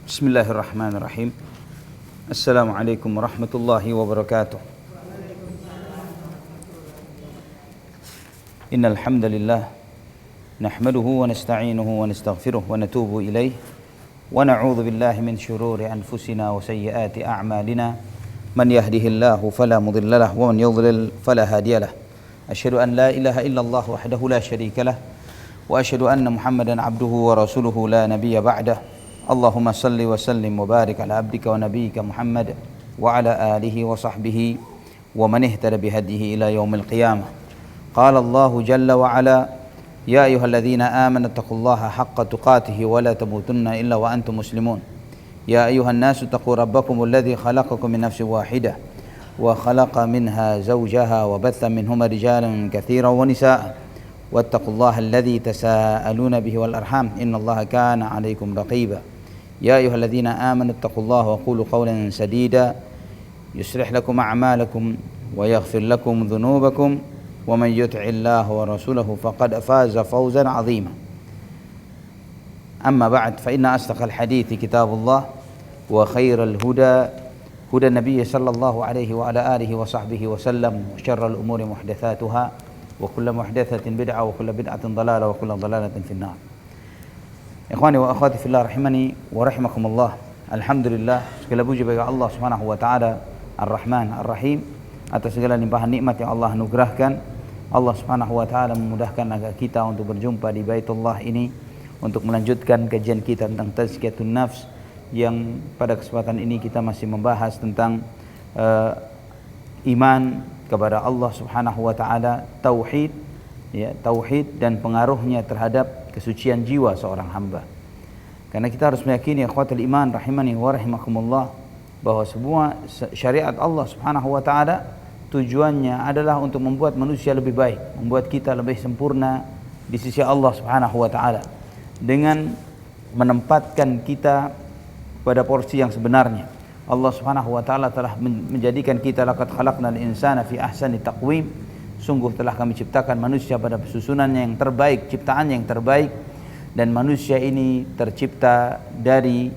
Bismillahirrahmanirrahim. Assalamualaikum warahmatullahi wabarakatuh. Innal hamdalillah nahmaduhu wa nasta'inuhu wa nastaghfiruh wa natubu ilayh wa na'udzu billahi min shururi anfusina wa sayyiati a'malina. Man yahdihillahu fala mudilla lahu wa man yudlil fala hadiya lahu. Asyhadu an la ilaha illallah wahdahu la syarika lah wa asyhadu anna Muhammadan abduhu wa rasuluhu la nabiyya ba'dah. Allahumma salli wa sallim wa barik ala abdika wa nabiyyika Muhammad wa ala alihi wa sahbihi wa man ihtada bihadihi ila yaumil qiyamah. Qala Allah jalla wa ala, ya ayyuhalladzina amanu taqullaha haqqa tuqatih wa la tamutunna illa wa antum muslimun. Ya ayyuhan nasu taqu rabbakum alladzi khalaqakum min nafsin wahidah wa khalaqa minha zawjaha wa batha minhuma rijalan katsiran wa nisaa. Wattaqullaha alladzi tasaaluna bihi wal arham innallaha kana 'alaikum raqiba. يا أيها الذين آمنوا اتقوا الله وقولوا قولا سديدا يصلح لكم أعمالكم ويغفر لكم ذنوبكم ومن يطع الله ورسوله فقد فاز فوزا عظيما. أما بعد فإن أصدق الحديث كتاب الله وخير الهدى هدى النبي صلى الله عليه وعلى آله وصحبه وسلم وشر الأمور محدثاتها وكل محدثة بدعة وكل بدعة ضلالة وكل ضلالة في النار. Ikhwani wa akhwati fillah rahimani wa rahimakumullah. Alhamdulillah, segala puji bagi Allah Subhanahu wa taala Ar-Rahman Ar-Rahim atas segala limpahan nikmat yang Allah anugerahkan. Allah Subhanahu wa taala memudahkan agar kita untuk berjumpa di Baitullah ini untuk melanjutkan kajian kita tentang tazkiyatun nafs, yang pada kesempatan ini kita masih membahas tentang iman kepada Allah Subhanahu wa taala, tauhid, ya, tauhid dan pengaruhnya terhadap kesucian jiwa seorang hamba. Karena kita harus meyakini ikhwatul iman rahimani wa rahimakumullah bahwa semua syariat Allah Subhanahu wa taala tujuannya adalah untuk membuat manusia lebih baik, membuat kita lebih sempurna di sisi Allah Subhanahu wa taala dengan menempatkan kita pada porsi yang sebenarnya. Allah Subhanahu wa taala telah menjadikan kita laqad khalaqnal insana fi ahsani taqwim. Sungguh telah kami ciptakan manusia pada susunannya yang terbaik, ciptaannya yang terbaik, dan manusia ini tercipta dari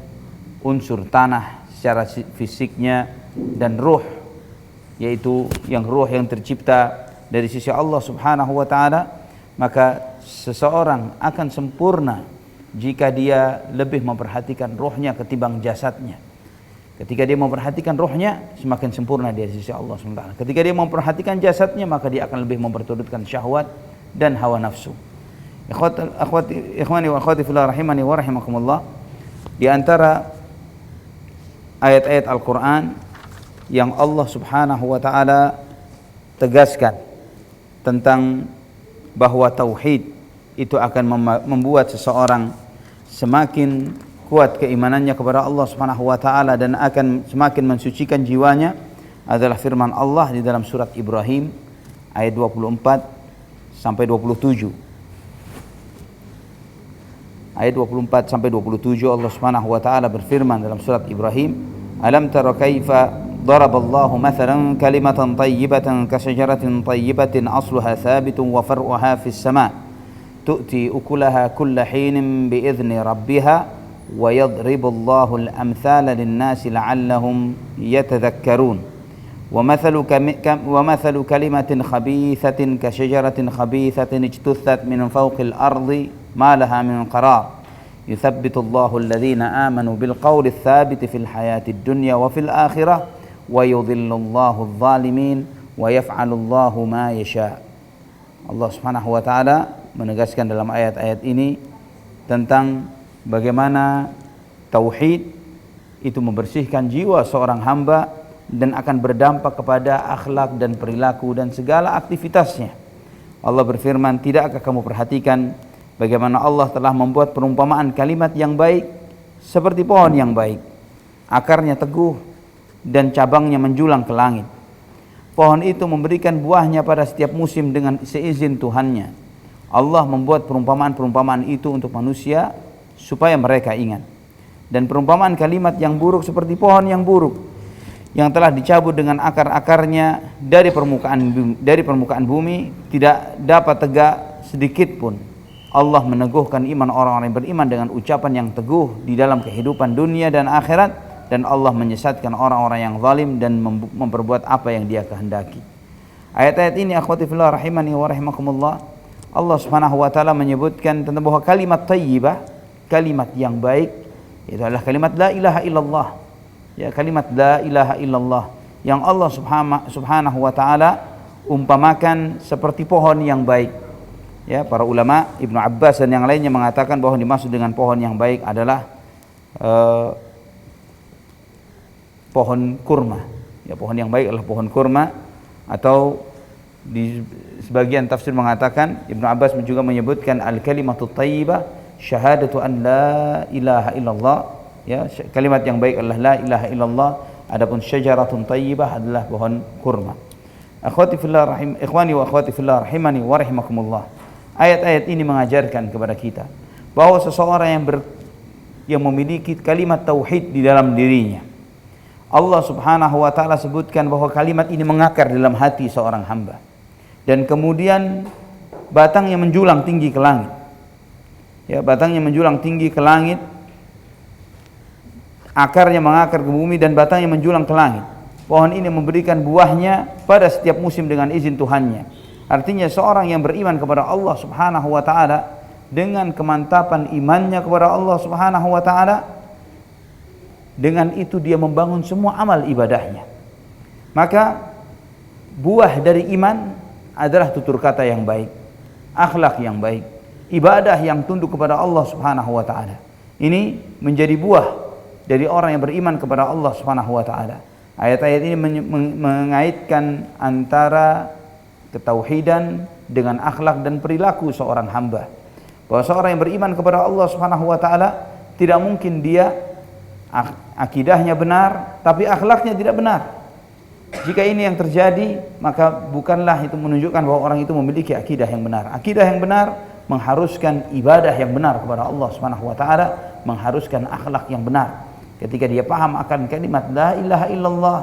unsur tanah secara fisiknya dan ruh, yaitu ruh yang tercipta dari sisi Allah Subhanahu wa taala. Maka seseorang akan sempurna jika dia lebih memperhatikan ruhnya ketimbang jasadnya. Ketika dia memperhatikan rohnya, semakin sempurna dia di sisi Allah SWT. Ketika dia memperhatikan jasadnya, maka dia akan lebih memperturutkan syahwat dan hawa nafsu. Ikhwani wa akhwati fillah rahimani wa rahimakumullah, di antara ayat-ayat Al-Quran yang Allah Subhanahu wa ta'ala tegaskan tentang bahwa tauhid itu akan membuat seseorang semakin kuat keimanannya kepada Allah Subhanahu wa taala dan akan semakin mensucikan jiwanya adalah firman Allah di dalam surat Ibrahim ayat 24 sampai 27. Ayat 24 sampai 27 Allah Subhanahu wa taala berfirman dalam surat Ibrahim, "Alam tara kaifa daraballahu mathalan kalimatan thayyibatan kasajaratin thayyibatin asluha thabitun wa far'uha fis sama' tu'ti ukulaha kulla hinin bi'izni rabbiha ويضرب الله الأمثال للناس لعلهم يتذكرون ومثل كلمة خبيثة كشجرة خبيثة اجتثت من فوق الأرض ما لها من قرار يثبت الله الذين آمنوا بالقول الثابت في الحياة الدنيا وفي الآخرة ويضل الله الظالمين ويفعل الله ما يشاء." Allah Subhanahu wa taala menegaskan dalam ayat-ayat ini tentang bagaimana tauhid itu membersihkan jiwa seorang hamba dan akan berdampak kepada akhlak dan perilaku dan segala aktivitasnya. Allah berfirman, "Tidakkah kamu perhatikan bagaimana Allah telah membuat perumpamaan kalimat yang baik seperti pohon yang baik, akarnya teguh dan cabangnya menjulang ke langit. Pohon itu memberikan buahnya pada setiap musim dengan seizin Tuhannya. Allah membuat perumpamaan-perumpamaan itu untuk manusia supaya mereka ingat. Dan perumpamaan kalimat yang buruk seperti pohon yang buruk yang telah dicabut dengan akar-akarnya dari permukaan bumi tidak dapat tegak sedikit pun Allah meneguhkan iman orang-orang yang beriman dengan ucapan yang teguh di dalam kehidupan dunia dan akhirat, dan Allah menyesatkan orang-orang yang zalim dan memperbuat apa yang Dia kehendaki. Ayat-ayat ini akhwati fillah rahimani wa rahimakumullah, Allah Subhanahu wa taala menyebutkan tentang bahwa kalimat thayyibah, kalimat yang baik, itu adalah kalimat la ilaha illallah. Ya, kalimat la ilaha illallah yang Allah Subhanahu wa taala umpamakan seperti pohon yang baik. Ya, para ulama Ibnu Abbas dan yang lainnya mengatakan bahwa dimaksud dengan pohon yang baik adalah pohon kurma. Ya, pohon yang baik adalah pohon kurma, atau di sebagian tafsir mengatakan, Ibnu Abbas juga menyebutkan al-kalimatut thayyibah syahadatu an la ilaha illallah. Ya, kalimat yang baik adalah la ilaha illallah, adapun syajaratun thayyibah adalah pohon kurma. Ikhwani wa akhwati fillah rahimani wa rahimakumullah. Ayat-ayat ini mengajarkan kepada kita bahwa seseorang yang memiliki kalimat tauhid di dalam dirinya, Allah Subhanahu wa taala sebutkan bahwa kalimat ini mengakar dalam hati seorang hamba, dan kemudian batangnya menjulang tinggi ke langit. Ya, batangnya menjulang tinggi ke langit, akarnya mengakar ke bumi dan batangnya menjulang ke langit. Pohon ini memberikan buahnya pada setiap musim dengan izin Tuhannya. Artinya seorang yang beriman kepada Allah Subhanahu wa taala, dengan kemantapan imannya kepada Allah Subhanahu wa taala, dengan itu dia membangun semua amal ibadahnya. Maka buah dari iman adalah tutur kata yang baik, akhlak yang baik, ibadah yang tunduk kepada Allah Subhanahu wa taala. Ini menjadi buah dari orang yang beriman kepada Allah Subhanahu wa taala. Ayat-ayat ini mengaitkan antara ketauhidan dengan akhlak dan perilaku seorang hamba. Bahwa seorang yang beriman kepada Allah Subhanahu wa taala tidak mungkin dia akidahnya benar tapi akhlaknya tidak benar. Jika ini yang terjadi, maka bukanlah itu menunjukkan bahwa orang itu memiliki akidah yang benar. Akidah yang benar mengharuskan ibadah yang benar kepada Allah Subhanahu wa taala, mengharuskan akhlak yang benar. Ketika dia paham akan kalimat la ilaha illallah,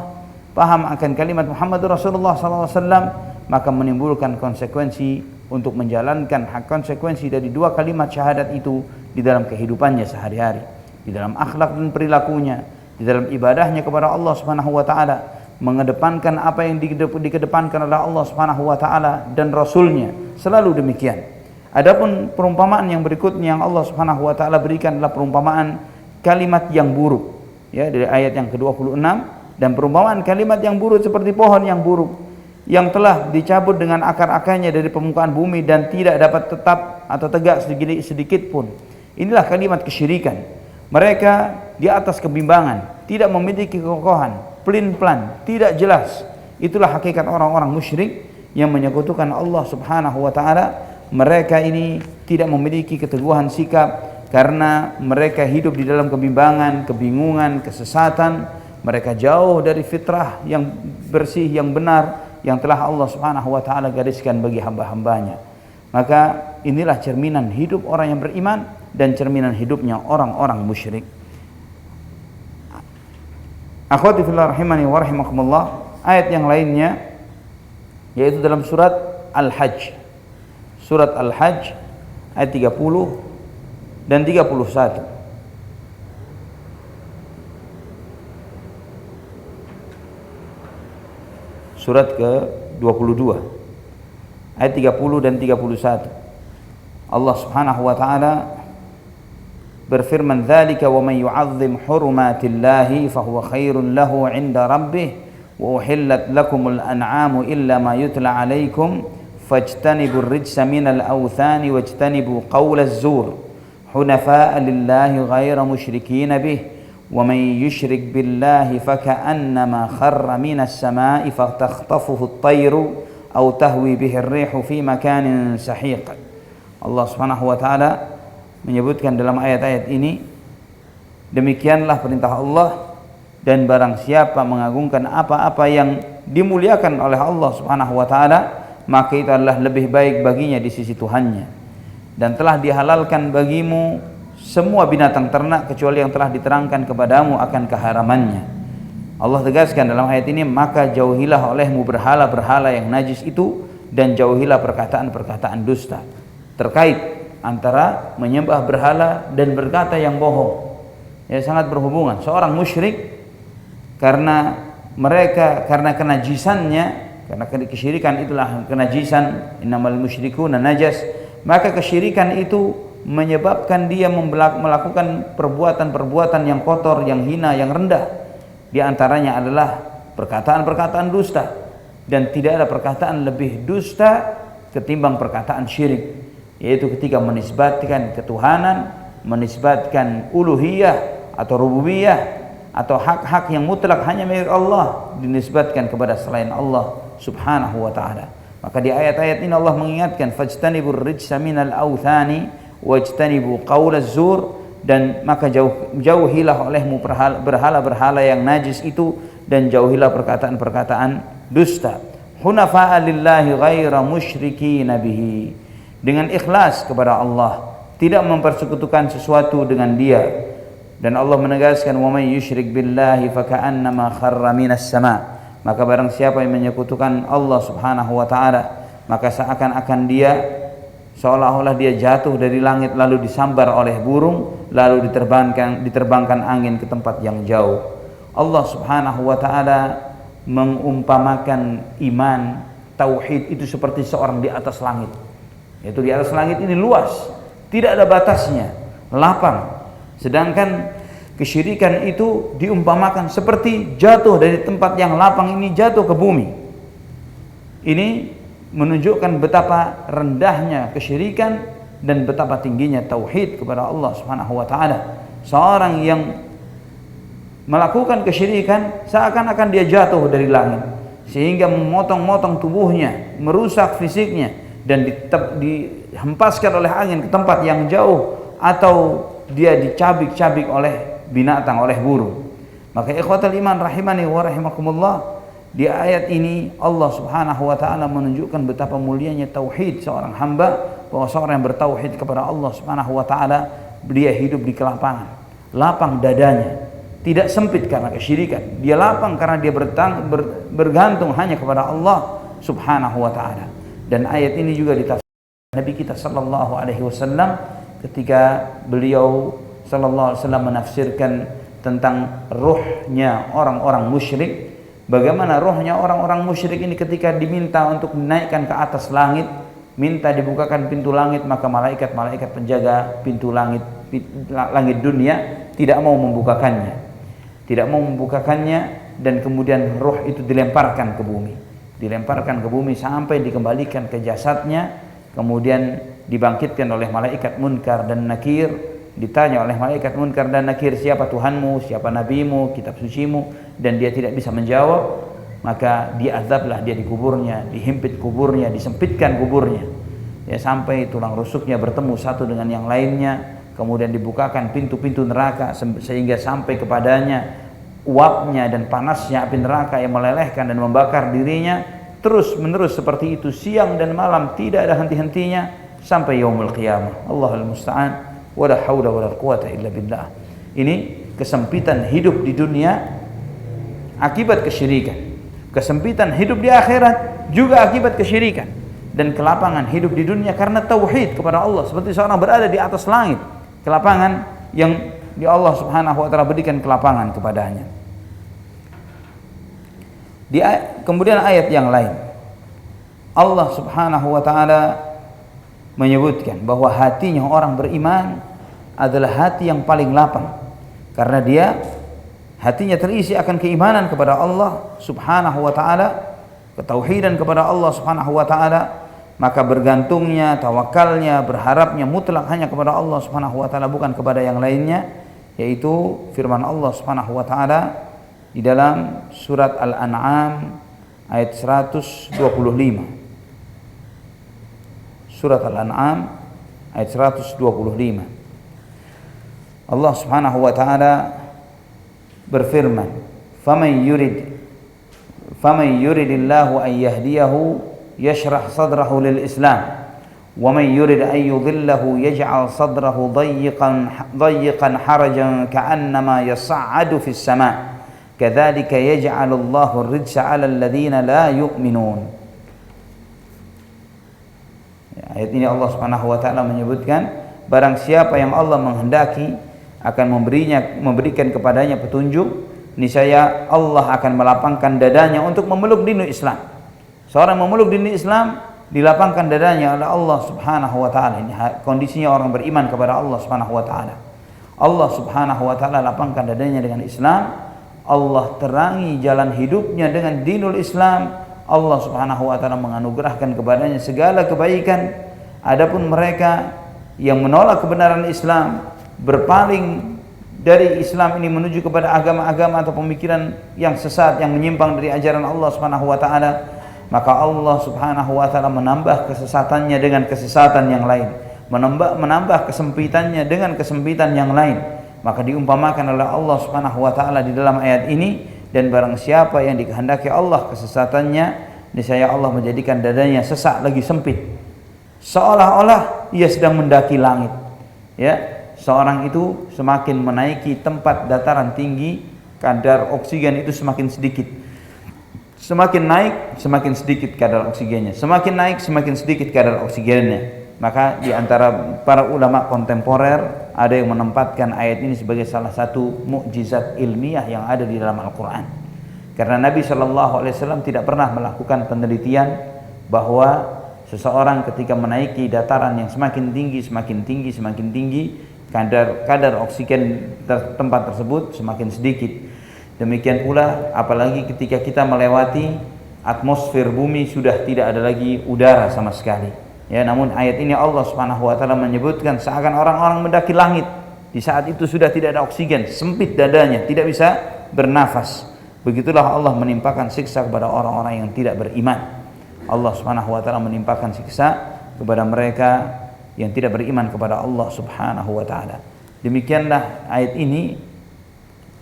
paham akan kalimat Muhammadur Rasulullah sallallahu alaihi wasallam, maka menimbulkan konsekuensi untuk menjalankan konsekuensi dari dua kalimat syahadat itu di dalam kehidupannya sehari-hari, di dalam akhlak dan perilakunya, di dalam ibadahnya kepada Allah Subhanahu wa taala, mengedepankan apa yang dikedepankan oleh Allah Subhanahu wa taala dan Rasulnya, selalu demikian. Adapun perumpamaan yang berikutnya yang Allah Subhanahu wa taala berikan adalah perumpamaan kalimat yang buruk, ya, dari ayat yang ke-26, dan perumpamaan kalimat yang buruk seperti pohon yang buruk yang telah dicabut dengan akar-akarnya dari permukaan bumi dan tidak dapat tetap atau tegak sedikit pun. Inilah kalimat kesyirikan. Mereka di atas kebimbangan, tidak memiliki kekokohan, pelin-pelan, tidak jelas. Itulah hakikat orang-orang musyrik yang menyekutukan Allah Subhanahu wa taala. Mereka ini tidak memiliki keteguhan sikap karena mereka hidup di dalam kebimbangan, kebingungan, kesesatan. Mereka jauh dari fitrah yang bersih, yang benar, yang telah Allah Subhanahu wa taala gariskan bagi hamba-hambanya. Maka inilah cerminan hidup orang yang beriman dan cerminan hidupnya orang-orang musyrik. Akhwati fillah rahimani wa rahimakumullah, ayat yang lainnya yaitu dalam surat Al-Hajj. Surat Al-Hajj ayat 30 dan 31. Surat ke-22 ayat 30 dan 31. Allah Subhanahu wa taala berfirman, "Dzalika wa man yu'azzim hurumatillahi fahuwa khairun lahu 'inda rabbih wa uhillat lakumul an'amu illa ma yutla 'alaikum fajtanibur rijsa minal awthani wajtanibu qawlaz zur hunafa'a lillahi ghaira musyrikin bih wa man yusyrik billahi faka'annama kharra minas sama'i fatakhtafuhu at-tayru aw tahwi bihi ar-rihu fi makanin sahiq." Allah Subhanahu wa taala menyebutkan dalam ayat-ayat ini, demikianlah perintah Allah, dan barang siapa mengagungkan apa-apa yang dimuliakan oleh Allah Subhanahu wa taala, maka itu adalah lebih baik baginya di sisi Tuhannya. Dan telah dihalalkan bagimu semua binatang ternak kecuali yang telah diterangkan kepadamu akan keharamannya. Allah tegaskan dalam ayat ini, maka jauhilah olehmu berhala-berhala yang najis itu dan jauhilah perkataan-perkataan dusta. Terkait antara menyembah berhala dan berkata yang bohong. Ya, sangat berhubungan. Seorang musyrik karena kenajisannya, karena kesyirikan itulah kenajisan, innamal musyrikuna najas, maka kesyirikan itu menyebabkan dia melakukan perbuatan-perbuatan yang kotor, yang hina, yang rendah. Di antaranya adalah perkataan-perkataan dusta, dan tidak ada perkataan lebih dusta ketimbang perkataan syirik, yaitu ketika menisbatkan ketuhanan, menisbatkan uluhiyah atau rububiyah atau hak-hak yang mutlak hanya milik Allah dinisbatkan kepada selain Allah Subhanahu wa taala. Maka di ayat-ayat ini Allah mengingatkan fajtanibur rijsa minal authani wajtanibu qaulaz zur, dan maka jauhilah olehmu berhala-berhala yang najis itu, dan jauhilah perkataan-perkataan dusta. Hunafa'a lillahi ghaira musyrikin bihi, dengan ikhlas kepada Allah, tidak mempersekutukan sesuatu dengan Dia. Dan Allah menegaskan wa may yusyrik billahi faka'annama kharra minas sama', maka barang siapa yang menyekutukan Allah Subhanahu wa taala, maka seakan-akan dia seolah-olah dia jatuh dari langit lalu disambar oleh burung, lalu diterbangkan angin ke tempat yang jauh. Allah Subhanahu wa taala mengumpamakan iman tauhid itu seperti seorang di atas langit. Yaitu di atas langit ini luas, tidak ada batasnya, lapang. Sedangkan kesyirikan itu diumpamakan seperti jatuh dari tempat yang lapang ini jatuh ke bumi. Ini menunjukkan betapa rendahnya kesyirikan dan betapa tingginya tauhid kepada Allah Subhanahu wa taala. Seorang yang melakukan kesyirikan seakan-akan dia jatuh dari langit, sehingga memotong-motong tubuhnya, merusak fisiknya, dan dihempaskan oleh angin ke tempat yang jauh, atau dia dicabik-cabik oleh binatang, oleh burung. Maka ikhwatal iman rahimani wa rahimakumullah, di ayat ini Allah Subhanahu wa taala menunjukkan betapa mulianya tauhid seorang hamba, bahwa seorang yang bertauhid kepada Allah Subhanahu wa taala, dia hidup di kelapangan, lapang dadanya, tidak sempit karena kesyirikan. Dia lapang karena dia bergantung hanya kepada Allah Subhanahu wa taala. Dan ayat ini juga ditafsirkan Nabi kita sallallahu alaihi wasallam ketika beliau sallallahu alaihi wasallam menafsirkan tentang ruhnya orang-orang musyrik. Bagaimana ruhnya orang-orang musyrik ini ketika diminta untuk menaikkan ke atas langit, minta dibukakan pintu langit, maka malaikat-malaikat penjaga pintu langit dunia tidak mau membukakannya. Tidak mau membukakannya, dan kemudian ruh itu dilemparkan ke bumi. Dilemparkan ke bumi sampai dikembalikan ke jasadnya, kemudian dibangkitkan oleh malaikat Munkar dan Nakir. Ditanya oleh malaikat Munkar dan Nakir, siapa Tuhanmu, siapa nabimu, kitab sucimu, dan dia tidak bisa menjawab. Maka diazablah dia di kuburnya, dihimpit kuburnya, disempitkan kuburnya, ya, sampai tulang rusuknya bertemu satu dengan yang lainnya. Kemudian dibukakan pintu-pintu neraka sehingga sampai kepadanya uapnya dan panasnya api neraka yang melelehkan dan membakar dirinya terus menerus seperti itu, siang dan malam, tidak ada henti-hentinya sampai yaumul qiyamah. Allahul musta'an, wala haula wala quwata illa billah. Ini kesempitan hidup di dunia akibat kesyirikan, kesempitan hidup di akhirat juga akibat kesyirikan, dan kelapangan hidup di dunia karena tauhid kepada Allah, seperti seorang berada di atas langit, kelapangan yang di Allah Subhanahu wa taala berikan kelapangan kepadanya. Kemudian ayat yang lain Allah Subhanahu wa taala menyebutkan bahwa hatinya orang beriman adalah hati yang paling lapang, karena dia hatinya terisi akan keimanan kepada Allah Subhanahu wa taala, ketauhidan kepada Allah Subhanahu wa taala. Maka bergantungnya, tawakalnya, berharapnya mutlak hanya kepada Allah Subhanahu wa taala, bukan kepada yang lainnya, yaitu firman Allah Subhanahu wa taala di dalam surat Al-An'am ayat 125. Surat Al-An'am ayat 125. Allah Subhanahu wa taala berfirman, "Faman yuridillahu an yahdiyahu yashrah sadrahu lil Islam, wa man yurid an yudhillahu yaj'al sadrahu dayyiqan harajan ka'annama yas'adu fis sama'. Kadzalika yaj'alullahu ar-rijsa 'alal ladzina la yu'minun." ayat ini Allah Subhanahu wa taala menyebutkan barang siapa yang Allah menghendaki akan memberikan kepadanya petunjuk, niscaya Allah akan melapangkan dadanya untuk memeluk dinul Islam. Seorang memeluk dinul Islam dilapangkan dadanya oleh Allah Subhanahu wa taala. Ini kondisinya orang beriman kepada Allah Subhanahu wa taala. Allah Subhanahu wa taala lapangkan dadanya dengan Islam, Allah terangi jalan hidupnya dengan dinul Islam, Allah Subhanahu wa taala menganugerahkan kepadanya segala kebaikan. Adapun mereka yang menolak kebenaran Islam, berpaling dari Islam ini menuju kepada agama-agama atau pemikiran yang sesat yang menyimpang dari ajaran Allah Subhanahu wa taala, maka Allah Subhanahu wa taala menambah kesesatannya dengan kesesatan yang lain, menambah kesempitannya dengan kesempitan yang lain. Maka diumpamakan oleh Allah Subhanahu wa taala di dalam ayat ini, dan barang siapa yang dikehendaki Allah kesesatannya, niscaya Allah menjadikan dadanya sesak lagi sempit, seolah-olah ia sedang mendaki langit. Ya, seorang itu semakin menaiki tempat dataran tinggi, kadar oksigen itu semakin sedikit. Semakin naik, semakin sedikit kadar oksigennya. Semakin naik, semakin sedikit kadar oksigennya. Maka di antara para ulama kontemporer ada yang menempatkan ayat ini sebagai salah satu mukjizat ilmiah yang ada di dalam Al-Quran. Karena Nabi SAW tidak pernah melakukan penelitian bahwa seseorang ketika menaiki dataran yang semakin tinggi, kadar oksigen tempat tersebut semakin sedikit. Demikian pula apalagi ketika kita melewati atmosfer bumi, sudah tidak ada lagi udara sama sekali. Ya, namun ayat ini Allah Subhanahu wa taala menyebutkan seakan orang-orang mendaki langit. Di saat itu sudah tidak ada oksigen, sempit dadanya, tidak bisa bernafas. Begitulah Allah menimpakan siksa kepada orang-orang yang tidak beriman. Allah Subhanahu wa taala menimpakan siksa kepada mereka yang tidak beriman kepada Allah Subhanahu wa taala. Demikianlah ayat ini,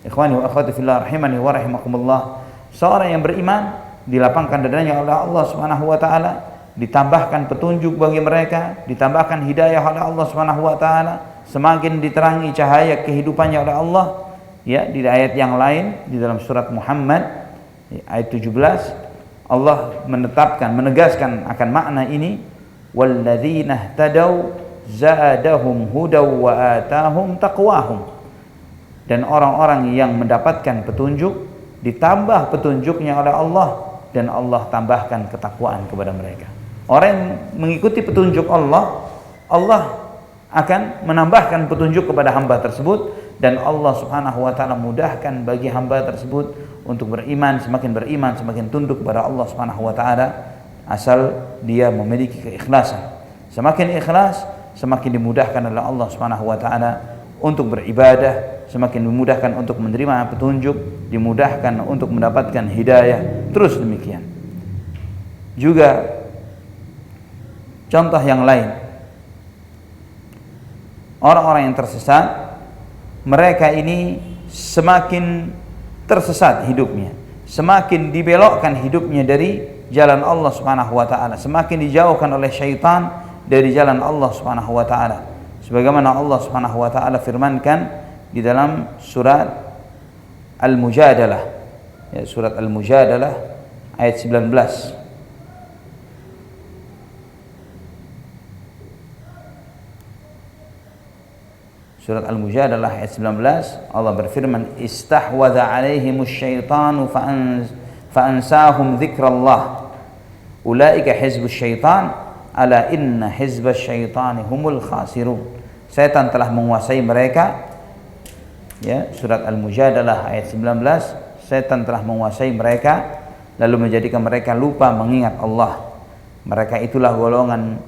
ikhwani wa akhwati fillah rahimani wa rahimakumullah. Seorang yang beriman dilapangkan dadanya oleh Allah Subhanahu wa taala, ditambahkan petunjuk bagi mereka, ditambahkan hidayah oleh Allah Subhanahu wa taala, semakin diterangi cahaya kehidupannya oleh Allah. Ya, di ayat yang lain di dalam surat Muhammad ayat 17 Allah menegaskan akan makna ini, walladzina ihtadaw zadahum hudaw wa atahum taqwahum. Dan orang-orang yang mendapatkan petunjuk, ditambah petunjuknya oleh Allah, dan Allah tambahkan ketakwaan kepada mereka. Orang yang mengikuti petunjuk Allah, Allah akan menambahkan petunjuk kepada hamba tersebut, dan Allah Subhanahu wa taala mudahkan bagi hamba tersebut untuk beriman, semakin tunduk kepada Allah Subhanahu wa taala, asal dia memiliki keikhlasan. Semakin ikhlas, semakin dimudahkan oleh Allah Subhanahu wa taala untuk beribadah, semakin dimudahkan untuk menerima petunjuk, dimudahkan untuk mendapatkan hidayah, terus demikian. Juga contoh yang lain, orang-orang yang tersesat, mereka ini semakin tersesat hidupnya, semakin dibelokkan hidupnya dari jalan Allah Subhanahu wa taala, semakin dijauhkan oleh syaitan dari jalan Allah Subhanahu wa taala. Sebagaimana Allah Subhanahu wa taala firmankan di dalam surat Al-Mujadalah, ya, surat Al-Mujadalah ayat 19. Surat Al-Mujadalah ayat 19, Allah berfirman, istahwadha alaihimus syaitanu fa'ansahum dzikrallah ulaika hizbus syaitan ala inna hizbas syaitani humul khasirun. Setan telah menguasai mereka. Ya, surat Al-Mujadalah ayat 19, setan telah menguasai mereka lalu menjadikan mereka lupa mengingat Allah. Mereka itulah golongan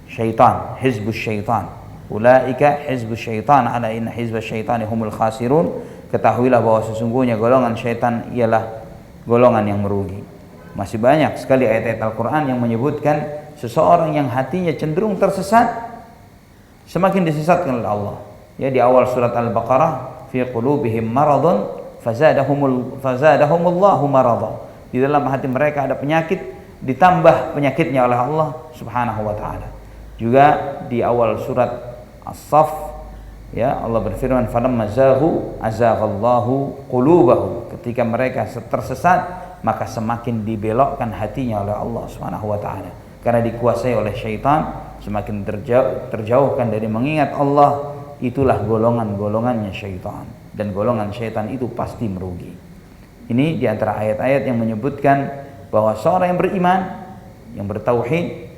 syaitan, hizbus syaitan. Ulaika hizbus syaitan ala inna hizbas syaitani humul khasirun. Ketahuilah bahwa sesungguhnya golongan syaitan ialah golongan yang merugi. Masih banyak sekali ayat-ayat Al-Quran yang menyebutkan seseorang yang hatinya cenderung tersesat semakin disesatkan oleh Allah. Ya, di awal surat Al-Baqarah, fi qulubihim maradun fazadahumullahu maradun. Di dalam hati mereka ada penyakit, ditambah penyakitnya oleh Allah Subhanahu wa taala. Juga di awal surat As-Saff, ya, Allah berfirman, falamma zahu azaghallahu qulubahum. Ketika mereka tersesat, maka semakin dibelokkan hatinya oleh Allah Subhanahu wa taala. Karena dikuasai oleh syaitan, semakin terjauhkan dari mengingat Allah, itulah golongan-golongannya syaitan, dan golongan syaitan itu pasti merugi. Ini di antara ayat-ayat yang menyebutkan bahwa seorang yang beriman, yang bertauhid,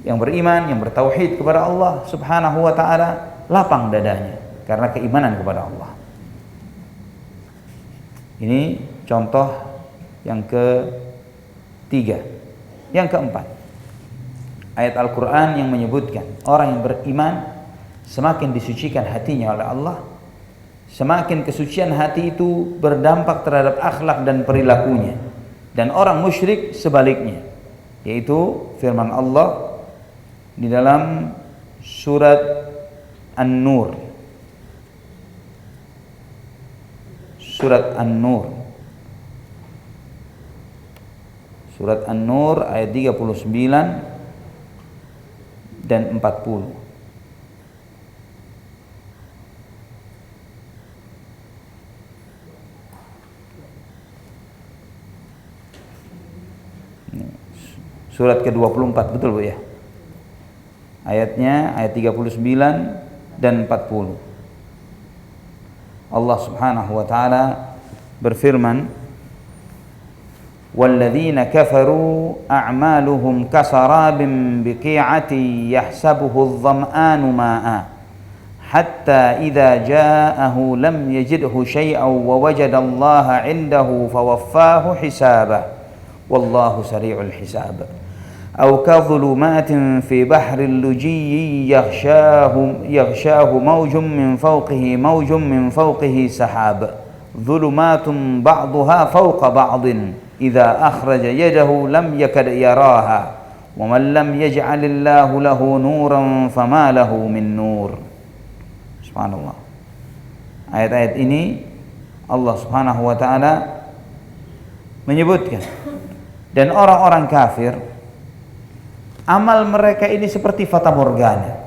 yang bertauhid kepada Allah Subhanahu wa taala, lapang dadanya karena keimanan kepada Allah. Ini contoh yang ketiga. Yang keempat, ayat Al-Quran yang menyebutkan orang yang beriman semakin disucikan hatinya oleh Allah, semakin kesucian hati itu berdampak terhadap akhlak dan perilakunya. Dan orang musyrik sebaliknya, yaitu firman Allah di dalam surat An-Nur, surat An-Nur ayat 39 dan 40. Surat ke-24, betul Bu ya? Ayatnya ayat 39 dan 40. Allah Subhanahu wa taala berfirman, "Walladzina kafaru a'maluhum kasarabin biqi'atin yahsabuhu adh-dhama'anu ma'a hatta idza ja'ahu lam yajidhu shay'an wa wajada Allah 'indahu fawaffahu hisabah wallahu sari'ul hisab." أو كظلمات في بحر اللجي يغشاه موج من فوقه سحاب ظلمات بعضها فوق بعض إذا أخرج يده لم يكد يراها ومن لم يجعل الله له نورا فما له من نور. Subhanallah. Ayat-ayat ini Allah Subhanahu wa taala menyebutkan, dan orang-orang kafir amal mereka ini seperti fata morgana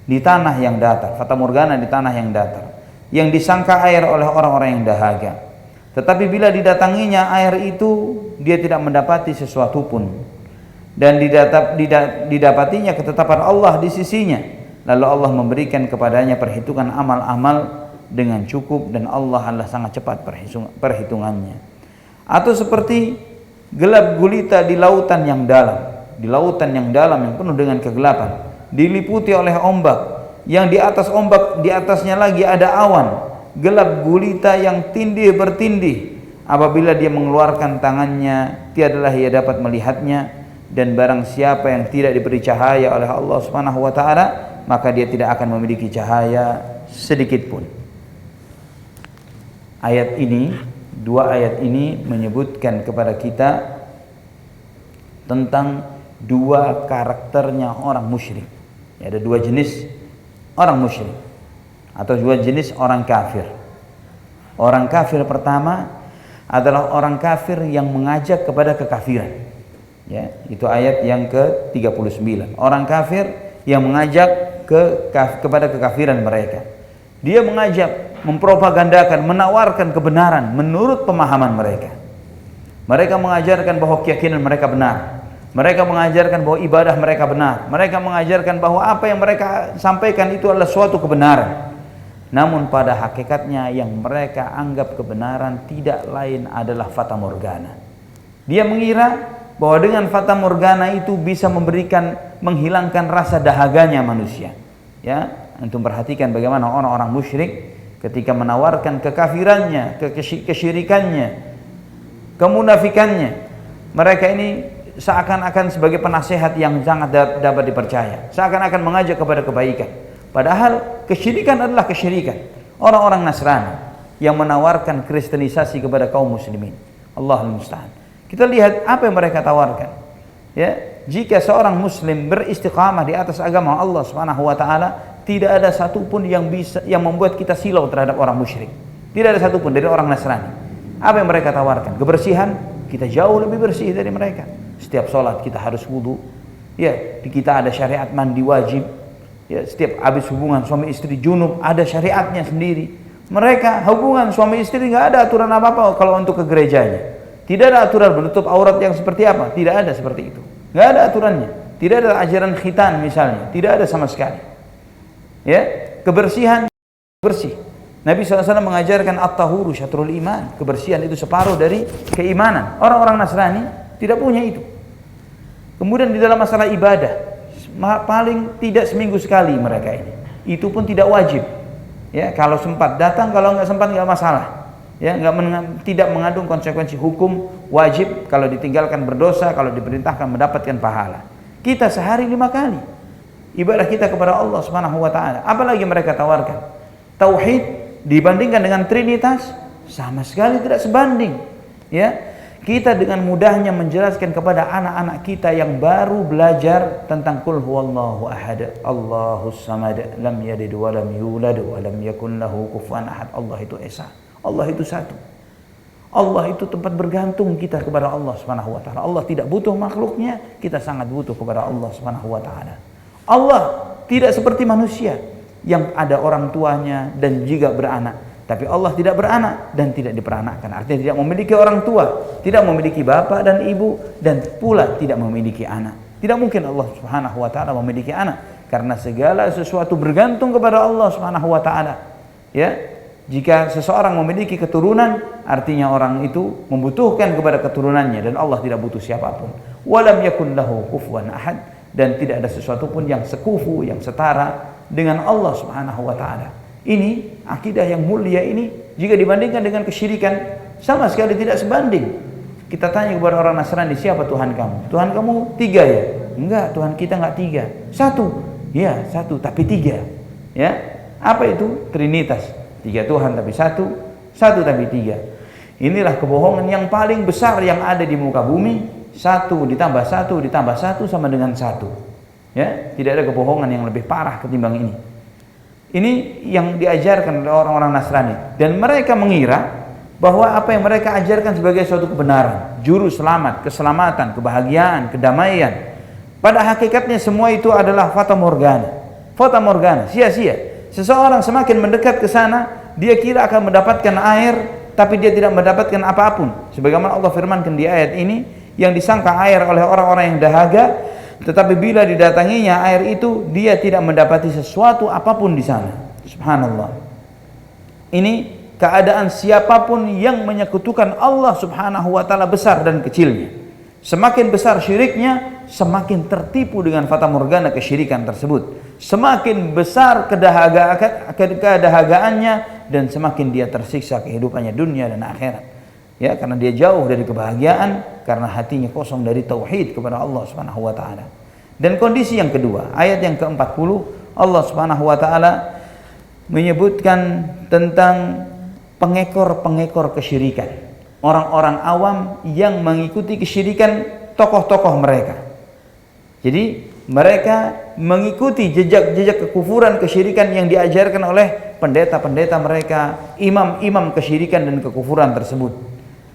di tanah yang datar, fata morgana di tanah yang datar, yang disangka air oleh orang-orang yang dahaga. Tetapi bila didatanginya air itu, dia tidak mendapati sesuatu pun, dan didapatinya ketetapan Allah di sisinya. Lalu Allah memberikan kepadanya perhitungan amal-amal dengan cukup, dan Allah adalah sangat cepat perhitungannya. Atau seperti gelap gulita di lautan yang dalam, yang penuh dengan kegelapan, diliputi oleh ombak, yang di atas ombak di atasnya lagi ada awan, gelap gulita yang tindih bertindih. Apabila dia mengeluarkan tangannya, tiadalah ia dapat melihatnya, dan barang siapa yang tidak diberi cahaya oleh Allah Subhanahu wa taala, maka dia tidak akan memiliki cahaya sedikit pun. Dua ayat ini menyebutkan kepada kita tentang dua karakternya orang musyrik. Ya, ada dua jenis orang musyrik atau dua jenis orang kafir. Orang kafir pertama adalah orang kafir yang mengajak kepada kekafiran. Ya, itu ayat yang ke-39. Orang kafir yang mengajak kepada kekafiran mereka. Dia mengajak, mempropagandakan, menawarkan kebenaran menurut pemahaman mereka. Mereka mengajarkan bahwa keyakinan mereka benar. Mereka mengajarkan bahwa ibadah mereka benar. Mereka mengajarkan bahwa apa yang mereka sampaikan itu adalah suatu kebenaran. Namun pada hakikatnya yang mereka anggap kebenaran tidak lain adalah fata morgana. Dia mengira bahwa dengan fata morgana itu bisa menghilangkan rasa dahaganya manusia. Ya, antum perhatikan bagaimana orang-orang musyrik ketika menawarkan kekafirannya, kesyirikannya, kemunafikannya. Mereka ini seakan-akan sebagai penasehat yang sangat dapat dipercaya, seakan-akan mengajak kepada kebaikan, padahal kesyirikan adalah kesyirikan. Orang-orang Nasrani yang menawarkan kristenisasi kepada kaum muslimin, Allahul musta'an. Kita lihat apa yang mereka tawarkan. Ya, jika seorang muslim beristiqamah di atas agama Allah Subhanahu wa taala, tidak ada satupun yang membuat kita silau terhadap orang musyrik. Tidak ada satupun dari orang Nasrani. Apa yang mereka tawarkan? Kebersihan, kita jauh lebih bersih dari mereka. Setiap sholat kita harus wudu. Ya, di kita ada syariat mandi wajib. Ya, setiap habis hubungan suami istri junub ada syariatnya sendiri. Mereka hubungan suami istri nggak ada aturan apa-apa kalau untuk ke gerejanya. Tidak ada aturan menutup aurat yang seperti apa. Tidak ada seperti itu. nggak ada aturannya. Tidak ada ajaran khitan misalnya, tidak ada sama sekali. Ya, kebersihan bersih. Nabi SAW mengajarkan at-tahuru syatrul iman, kebersihan itu separuh dari keimanan. Orang-orang Nasrani tidak punya itu. Kemudian di dalam masalah ibadah, paling tidak seminggu sekali mereka ini. Itu pun tidak wajib. Ya, kalau sempat datang, kalau nggak sempat nggak masalah. Ya, tidak mengandung konsekuensi hukum wajib. Kalau ditinggalkan berdosa, kalau diperintahkan mendapatkan pahala. Kita sehari 5 kali ibadah kita kepada Allah Subhanahu wa taala. Apalagi mereka tawarkan? Tauhid dibandingkan dengan Trinitas sama sekali tidak sebanding. Ya, kita dengan mudahnya menjelaskan kepada anak-anak kita yang baru belajar tentang qul huwallahu ahad, Allahus samad, lam yalid wa lam yulad wa lam yakul lahu kufuwan ahad. Allah itu esa, Allah itu satu. Allah itu tempat bergantung kita kepada Allah Subhanahu wa taala. Allah tidak butuh makhluknya, kita sangat butuh kepada Allah Subhanahu wa taala. Allah tidak seperti manusia yang ada orang tuanya dan juga beranak, tapi Allah tidak beranak dan tidak diperanakkan. Artinya tidak memiliki orang tua, tidak memiliki bapak dan ibu, dan pula tidak memiliki anak. Tidak mungkin Allah Subhanahu wa taala memiliki anak, karena segala sesuatu bergantung kepada Allah Subhanahu wa taala. Ya, jika seseorang memiliki keturunan, artinya orang itu membutuhkan kepada keturunannya, dan Allah tidak butuh siapapun. Walam yakun lahu kufuwan ahad, dan tidak ada sesuatu pun yang sekufu, yang setara dengan Allah Subhanahu wa taala. Ini akidah yang mulia ini jika dibandingkan dengan kesyirikan sama sekali tidak sebanding. Kita tanya kepada orang Nasrani, siapa Tuhan kamu? Tuhan kamu 3 ya? Enggak, Tuhan kita enggak 3. 1. Ya, 1 tapi 3. Ya. Apa itu? Trinitas. 3 Tuhan tapi 1, 1 tapi 3. Inilah kebohongan yang paling besar yang ada di muka bumi. 1 ditambah 1 ditambah 1 sama dengan 1. Ya, tidak ada kebohongan yang lebih parah ketimbang ini. Ini yang diajarkan oleh orang-orang Nasrani, dan mereka mengira bahwa apa yang mereka ajarkan sebagai suatu kebenaran, juru selamat, keselamatan, kebahagiaan, kedamaian. Pada hakikatnya semua itu adalah fata morgana. Fata morgana, sia-sia. Seseorang semakin mendekat ke sana, dia kira akan mendapatkan air, tapi dia tidak mendapatkan apapun. Sebagaimana Allah firmankan di ayat ini, yang disangka air oleh orang-orang yang dahaga, tetapi bila didatanginya air itu, dia tidak mendapati sesuatu apapun di sana. Subhanallah. Ini keadaan siapapun yang menyekutukan Allah Subhanahu wa taala besar dan kecilnya. Semakin besar syiriknya, semakin tertipu dengan fata morgana kesyirikan tersebut. Semakin besar kedahagaannya, dan semakin dia tersiksa kehidupannya dunia dan akhirat. Ya, karena dia jauh dari kebahagiaan, karena hatinya kosong dari tauhid kepada Allah Subhanahu wa taala. Dan kondisi yang kedua, ayat yang ke-40, Allah Subhanahu wa taala menyebutkan tentang pengekor-pengekor kesyirikan. Orang-orang awam yang mengikuti kesyirikan tokoh-tokoh mereka. Jadi mereka mengikuti jejak-jejak kekufuran kesyirikan yang diajarkan oleh pendeta-pendeta mereka, imam-imam kesyirikan dan kekufuran tersebut.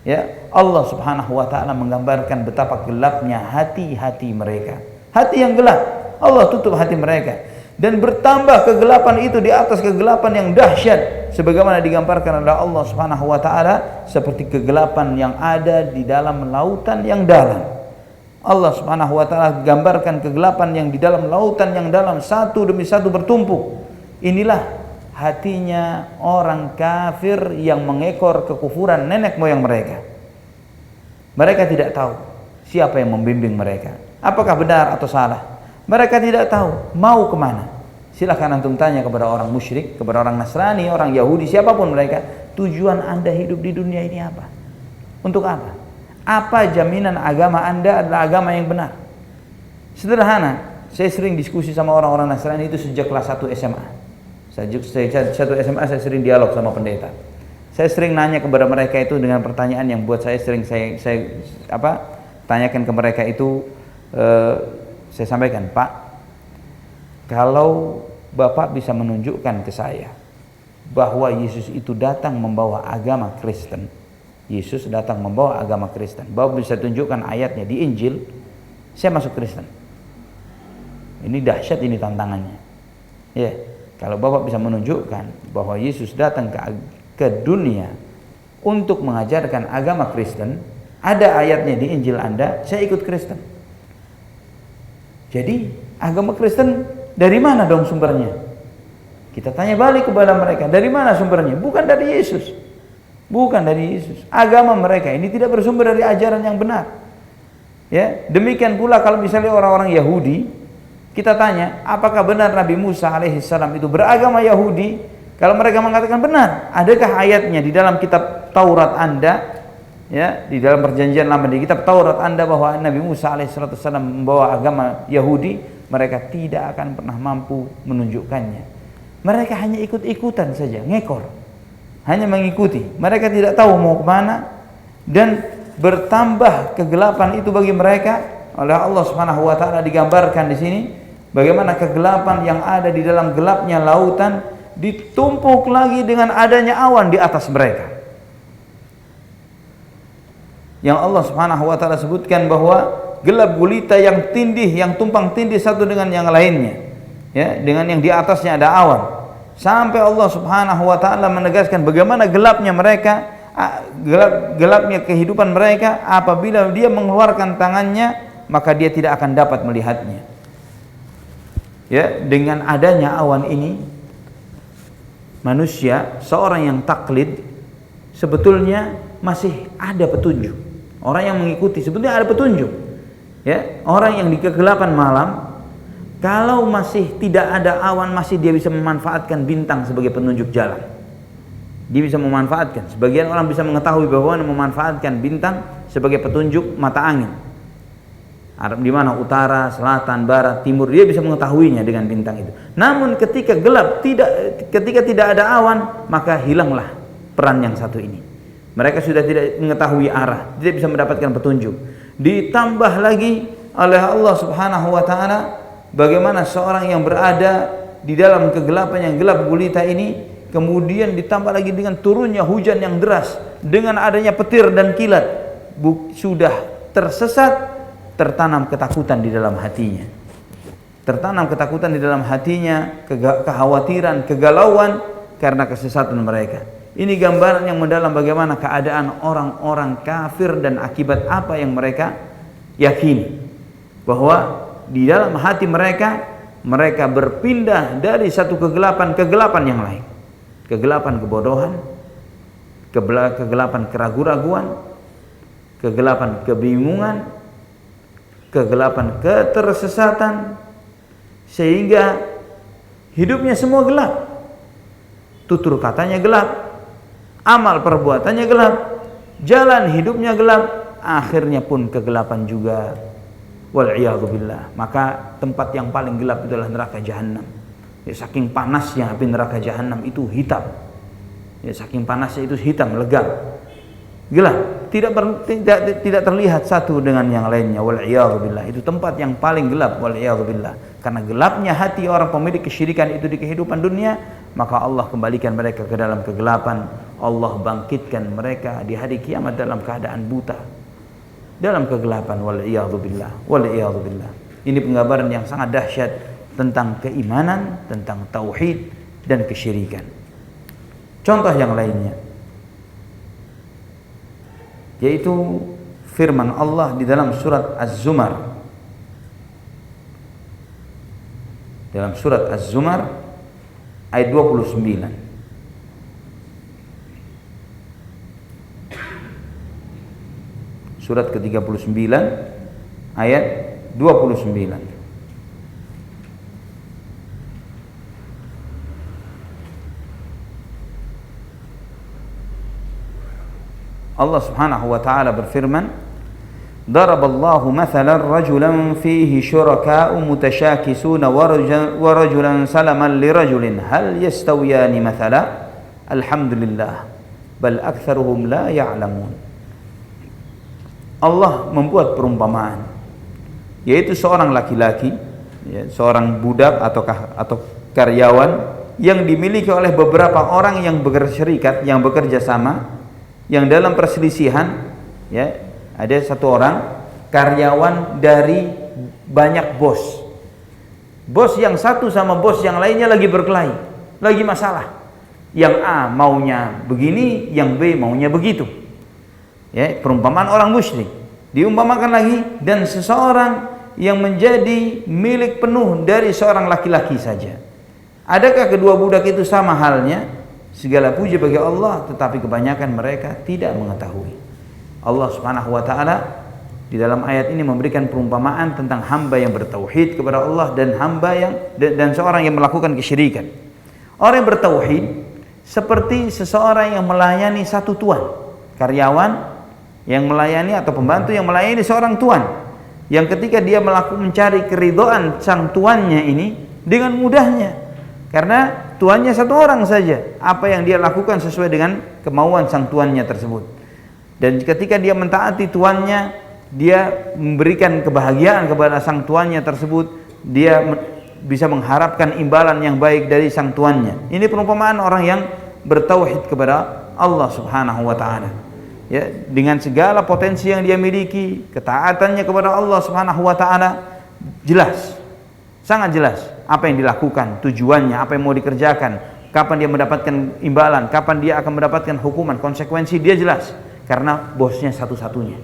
Ya, Allah Subhanahu wa taala menggambarkan betapa gelapnya hati-hati mereka. Hati yang gelap, Allah tutup hati mereka, dan bertambah kegelapan itu di atas kegelapan yang dahsyat, sebagaimana digambarkan oleh Allah Subhanahu wa taala seperti kegelapan yang ada di dalam lautan yang dalam. Allah Subhanahu wa taala gambarkan kegelapan yang di dalam lautan yang dalam, satu demi satu bertumpuk. Inilah hatinya orang kafir yang mengekor kekufuran nenek moyang mereka. Mereka tidak tahu siapa yang membimbing mereka, apakah benar atau salah. Mereka tidak tahu mau kemana. Silahkan antum tanya kepada orang musyrik, kepada orang Nasrani, orang Yahudi, siapapun mereka, tujuan anda hidup di dunia ini apa? Untuk apa? Apa jaminan agama anda adalah agama yang benar? Sederhana, saya sering diskusi sama orang-orang Nasrani itu sejak kelas 1 SMA. Satu SMA saya sering dialog sama pendeta. Saya sering nanya kepada mereka itu dengan pertanyaan yang buat saya sering saya tanyakan ke mereka itu, saya sampaikan, Pak, kalau Bapak bisa menunjukkan ke saya bahwa Yesus itu datang membawa agama Kristen, Yesus datang membawa agama Kristen, Bapak bisa tunjukkan ayatnya di Injil, saya masuk Kristen. Ini dahsyat, ini tantangannya. Ya. Kalau Bapak bisa menunjukkan bahwa Yesus datang ke dunia untuk mengajarkan agama Kristen, ada ayatnya di Injil Anda, saya ikut Kristen. Jadi agama Kristen dari mana dong sumbernya? Kita tanya balik kepada mereka, dari mana sumbernya? Bukan dari Yesus. Bukan dari Yesus. Agama mereka ini tidak bersumber dari ajaran yang benar. Ya, demikian pula kalau misalnya orang-orang Yahudi, kita tanya, apakah benar Nabi Musa alaihissalam itu beragama Yahudi? Kalau mereka mengatakan benar, adakah ayatnya di dalam kitab Taurat Anda, ya, di dalam perjanjian lama di kitab Taurat Anda bahwa Nabi Musa alaihissalam membawa agama Yahudi? Mereka tidak akan pernah mampu menunjukkannya. Mereka hanya ikut-ikutan saja, ngekor, hanya mengikuti. Mereka tidak tahu mau kemana, dan bertambah kegelapan itu bagi mereka. Oleh Allah Subhanahu wa taala digambarkan di sini bagaimana kegelapan yang ada di dalam gelapnya lautan ditumpuk lagi dengan adanya awan di atas mereka. Yang Allah Subhanahu wa taala sebutkan bahwa gelap gulita yang tindih, yang tumpang tindih satu dengan yang lainnya, ya, dengan yang di atasnya ada awan. Sampai Allah Subhanahu wa taala menegaskan bagaimana gelapnya mereka, gelapnya kehidupan mereka. Apabila dia mengeluarkan tangannya, maka dia tidak akan dapat melihatnya. Ya, dengan adanya awan ini, manusia, seorang yang taklid sebetulnya masih ada petunjuk. Orang yang mengikuti sebetulnya ada petunjuk. Ya, orang yang di kegelapan malam, kalau masih tidak ada awan, masih dia bisa memanfaatkan bintang sebagai penunjuk jalan. Dia bisa memanfaatkan. Sebagian orang bisa mengetahui bahwa memanfaatkan bintang sebagai petunjuk mata angin. Di mana utara, selatan, barat, timur, dia bisa mengetahuinya dengan bintang itu. Namun ketika gelap, ketika tidak ada awan, maka hilanglah peran yang satu ini. Mereka sudah tidak mengetahui arah, tidak bisa mendapatkan petunjuk. Ditambah lagi oleh Allah Subhanahu wa taala bagaimana seorang yang berada di dalam kegelapan yang gelap gulita ini, kemudian ditambah lagi dengan turunnya hujan yang deras, dengan adanya petir dan kilat, sudah tersesat, tertanam ketakutan di dalam hatinya. Tertanam ketakutan di dalam hatinya, kekhawatiran, kegalauan karena kesesatan mereka. Ini gambaran yang mendalam bagaimana keadaan orang-orang kafir dan akibat apa yang mereka yakini. Bahwa di dalam hati mereka, mereka berpindah dari satu kegelapan ke kegelapan yang lain. Kegelapan kebodohan, kegelapan keraguan-raguan, kegelapan kebingungan, kegelapan ketersesatan, sehingga hidupnya semua gelap. Tutur katanya gelap, amal perbuatannya gelap, jalan hidupnya gelap, akhirnya pun kegelapan juga. Wal'iyadzubillah. Maka tempat yang paling gelap itu adalah neraka jahanam. Ya, saking panasnya api neraka jahanam itu hitam. Ya, saking panasnya itu hitam, legam, gelap, tidak terlihat satu dengan yang lainnya. Wal'iyadzubillah. Itu tempat yang paling gelap. Wal'iyadzubillah. Karena gelapnya hati orang pemilik kesyirikan itu di kehidupan dunia, maka Allah kembalikan mereka ke dalam kegelapan. Allah bangkitkan mereka di hari kiamat dalam keadaan buta, dalam kegelapan. Wal'iyadzubillah. Wal'iyadzubillah. Ini penggambaran yang sangat dahsyat tentang keimanan, tentang tauhid dan kesyirikan. Contoh yang lainnya yaitu firman Allah di dalam surat Az-Zumar. Dalam surat Az-Zumar ayat 29. Surat ke-39 ayat 29. Allah Subhanahu wa taala berfirman, "Daraballahu mathalan rajulan fihi syuraka'u mutasyakisuna wa rajulan salaman lirajulin hal yastawiyani mathala alhamdulillah bal aktsaruhum la ya'lamun." Allah membuat perumpamaan, yaitu seorang laki-laki, ya, seorang budak atau karyawan yang dimiliki oleh beberapa orang yang berserikat, yang bekerja sama, yang dalam perselisihan, ya, ada satu orang karyawan dari banyak bos. Bos yang satu sama bos yang lainnya lagi berkelahi, lagi masalah. Yang A maunya begini, yang B maunya begitu. Ya, perumpamaan orang musyrik. Diumpamakan lagi, dan seseorang yang menjadi milik penuh dari seorang laki-laki saja. Adakah kedua budak itu sama halnya? Segala puji bagi Allah, tetapi kebanyakan mereka tidak mengetahui. Allah Subhanahu wa taala di dalam ayat ini memberikan perumpamaan tentang hamba yang bertauhid kepada Allah dan dan seorang yang melakukan kesyirikan. Orang yang bertauhid seperti seseorang yang melayani satu tuan, karyawan yang melayani atau pembantu yang melayani seorang tuan, yang ketika dia mencari keridhaan sang tuannya ini dengan mudahnya, karena tuannya satu orang saja, apa yang dia lakukan sesuai dengan kemauan sang tuannya tersebut. Dan ketika dia mentaati tuannya, dia memberikan kebahagiaan kepada sang tuannya tersebut, dia bisa mengharapkan imbalan yang baik dari sang tuannya. Ini perumpamaan orang yang bertauhid kepada Allah Subhanahu wa taala. Ya, dengan segala potensi yang dia miliki, ketaatannya kepada Allah Subhanahu wa taala jelas, sangat jelas apa yang dilakukan, tujuannya, apa yang mau dikerjakan, kapan dia mendapatkan imbalan, kapan dia akan mendapatkan hukuman, konsekuensi dia jelas, karena bosnya satu-satunya.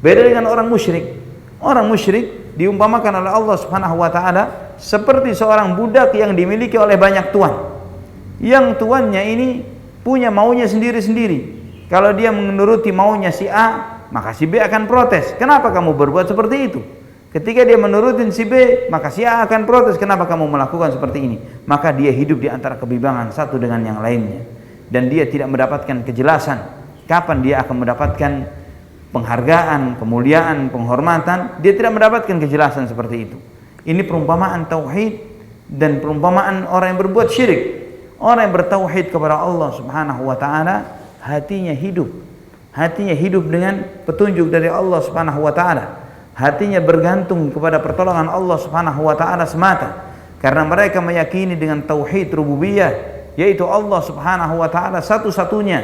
Beda dengan orang musyrik. Orang musyrik diumpamakan oleh Allah Subhanahu wa taala seperti seorang budak yang dimiliki oleh banyak tuan. Yang tuannya ini punya maunya sendiri-sendiri. Kalau dia menuruti maunya si A, maka si B akan protes. Kenapa kamu berbuat seperti itu? Ketika dia menurutin si B, maka si A akan protes. Kenapa kamu melakukan seperti ini? Maka dia hidup di antara kebimbangan satu dengan yang lainnya. Dan dia tidak mendapatkan kejelasan. Kapan dia akan mendapatkan penghargaan, kemuliaan, penghormatan? Dia tidak mendapatkan kejelasan seperti itu. Ini perumpamaan tauhid dan perumpamaan orang yang berbuat syirik. Orang yang bertauhid kepada Allah Subhanahu wa taala, hatinya hidup dengan petunjuk dari Allah Subhanahu wa taala. Hatinya bergantung kepada pertolongan Allah Subhanahu wa taala semata, karena mereka meyakini dengan tauhid rububiyah, yaitu Allah Subhanahu wa taala satu-satunya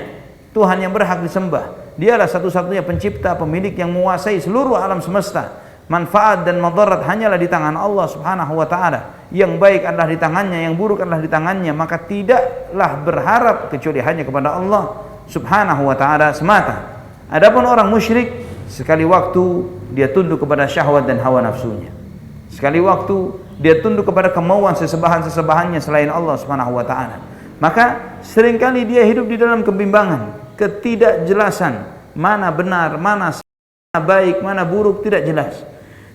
Tuhan yang berhak disembah. Dialah satu-satunya pencipta, pemilik yang menguasai seluruh alam semesta. Manfaat dan madarat hanyalah di tangan Allah Subhanahu wa taala. Yang baik adalah di tangannya, yang buruk adalah di tangannya. Maka tidaklah berharap kecuali hanya kepada Allah Subhanahu wa ta'ala semata. Adapun orang musyrik, sekali waktu dia tunduk kepada syahwat dan hawa nafsunya. Sekali waktu dia tunduk kepada kemauan sesembahan-sesembahannya selain Allah Subhanahu wa ta'ala. Maka seringkali dia hidup di dalam kebimbangan, ketidakjelasan, mana benar, mana baik, mana buruk, tidak jelas.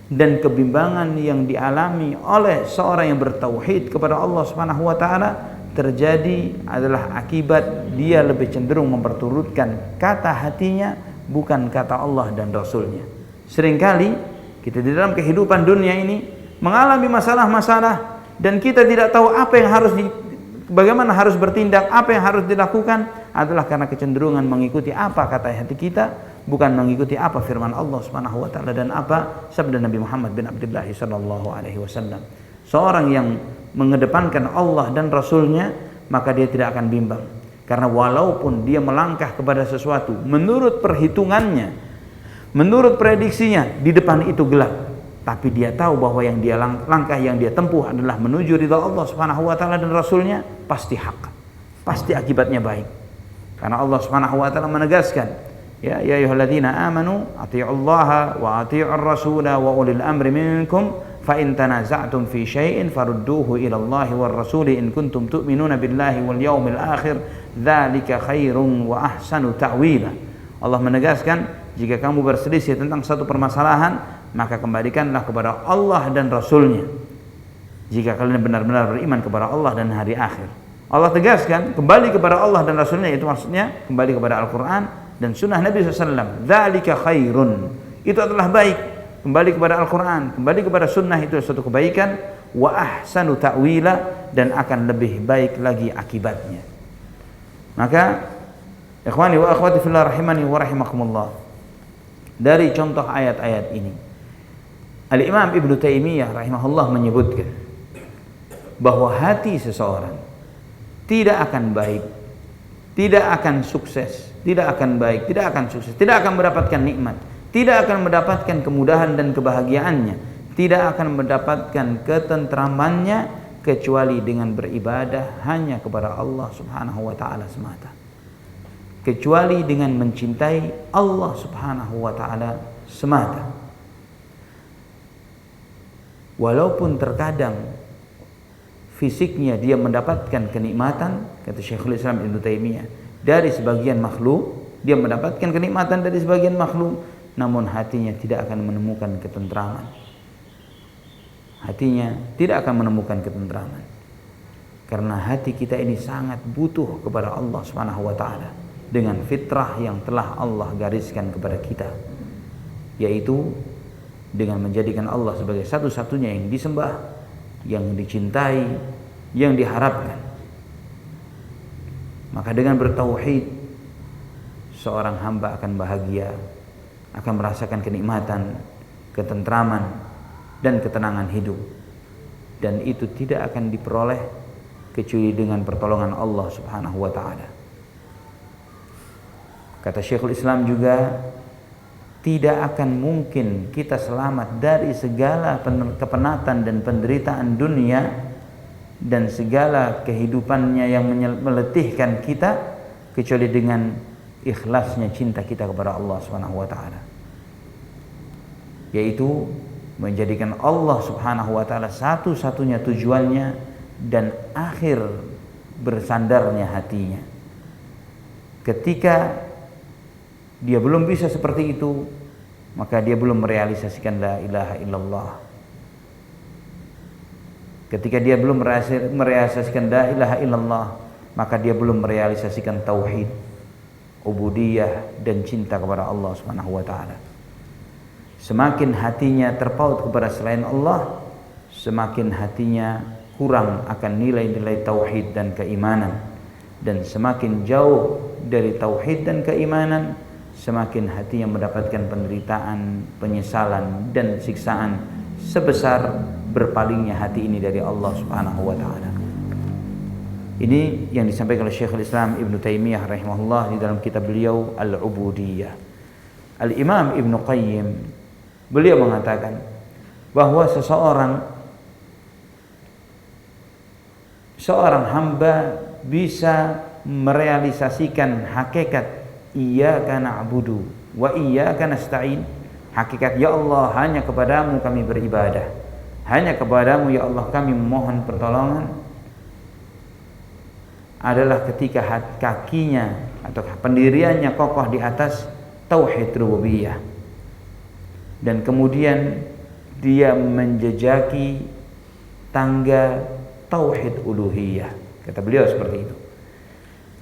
Dan kebimbangan yang dialami oleh seorang yang bertauhid kepada Allah Subhanahu wa ta'ala terjadi adalah akibat dia lebih cenderung memperturutkan kata hatinya, bukan kata Allah dan Rasulnya. Seringkali kita di dalam kehidupan dunia ini mengalami masalah-masalah dan kita tidak tahu apa yang bagaimana harus bertindak, apa yang harus dilakukan, adalah karena kecenderungan mengikuti apa kata hati kita, bukan mengikuti apa firman Allah Subhanahu wa taala dan apa sabda Nabi Muhammad bin Abdullah sallallahu alaihi wasallam. Seorang yang mengedepankan Allah dan Rasulnya, maka dia tidak akan bimbang. Karena walaupun dia melangkah kepada sesuatu menurut perhitungannya, menurut prediksinya, di depan itu gelap, tapi dia tahu bahwa yang dia langkah yang dia tempuh adalah menuju ridha Allah Subhanahu wa taala dan Rasulnya, pasti hak, pasti akibatnya baik. Karena Allah Subhanahu wa taala menegaskan, ya ayyuhalladzina amanu athi'ullaha wa athi'ur rasula wa ulil amri minkum fa in tanaza'tum fi syai'in farudduhu ila Allahi war rasuli in kuntum tu'minuna billahi wal yaumil akhir dzalika khairun wa ahsanu ta'wila. Allah menegaskan, jika kamu berselisih tentang satu permasalahan, maka kembalikanlah kepada Allah dan Rasulnya. Jika kalian benar-benar beriman kepada Allah dan hari akhir. Allah tegaskan, kembali kepada Allah dan Rasulnya, itu maksudnya kembali kepada Al-Quran dan sunnah Nabi SAW. Dzalika khairun, itu adalah baik. Kembali kepada Al-Quran, kembali kepada sunnah, itu suatu kebaikan. Wa ahsanu ta'wila, dan akan lebih baik lagi akibatnya. Maka ikhwani wa akhwati fillah rahimani wa rahimakumullah, dari contoh ayat-ayat ini, Al-Imam Ibnu Taimiyah rahimahullah menyebutkan bahwa hati seseorang tidak akan baik, tidak akan sukses, tidak akan baik, tidak akan sukses, tidak akan mendapatkan nikmat, tidak akan mendapatkan kemudahan dan kebahagiaannya, tidak akan mendapatkan ketentramannya kecuali dengan beribadah hanya kepada Allah Subhanahu wa taala semata. Kecuali dengan mencintai Allah Subhanahu wa taala semata. Walaupun terkadang fisiknya dia mendapatkan kenikmatan, kata Syekhul Islam Ibnu Taimiyah, dari sebagian makhluk, dia mendapatkan kenikmatan dari sebagian makhluk, namun hatinya tidak akan menemukan ketentraman. Hatinya tidak akan menemukan ketentraman. Karena hati kita ini sangat butuh kepada Allah Subhanahu wa taala dengan fitrah yang telah Allah gariskan kepada kita, yaitu dengan menjadikan Allah sebagai satu-satunya yang disembah, yang dicintai, yang diharapkan. Maka dengan bertauhid, seorang hamba akan bahagia, akan merasakan kenikmatan, ketentraman, dan ketenangan hidup. Dan itu tidak akan diperoleh kecuali dengan pertolongan Allah Subhanahu wa taala. Kata Syekhul Islam juga, tidak akan mungkin kita selamat dari segala kepenatan dan penderitaan dunia dan segala kehidupannya yang meletihkan kita kecuali dengan ikhlasnya cinta kita kepada Allah Subhanahu wa taala, yaitu menjadikan Allah Subhanahu wa taala satu-satunya tujuannya dan akhir bersandarnya hatinya. Ketika dia belum bisa seperti itu, maka dia belum merealisasikan la ilaha illallah. Ketika dia belum merealisasikan la ilaha illallah, maka dia belum merealisasikan tauhid, ubudiyah, dan cinta kepada Allah Subhanahu wa taala. Semakin hatinya terpaut kepada selain Allah, semakin hatinya kurang akan nilai-nilai tauhid dan keimanan, dan semakin jauh dari tauhid dan keimanan, semakin hatinya mendapatkan penderitaan, penyesalan, dan siksaan sebesar berpalingnya hati ini dari Allah Subhanahu wa taala. Ini yang disampaikan oleh Syekhul Islam Ibnu Taimiyah rahimahullah di dalam kitab beliau Al-Ubudiyah. Al-Imam Ibnu Qayyim, beliau mengatakan bahwa seorang hamba bisa merealisasikan hakikat iyyaka na'budu wa iyyaka nasta'in. Hakikat ya Allah, hanya kepadamu kami beribadah, hanya kepadamu ya Allah kami memohon pertolongan, adalah ketika kakinya atau pendiriannya kokoh di atas tauhid rububiyah, dan kemudian dia menjejaki tangga tauhid uluhiyah. Kata beliau seperti itu.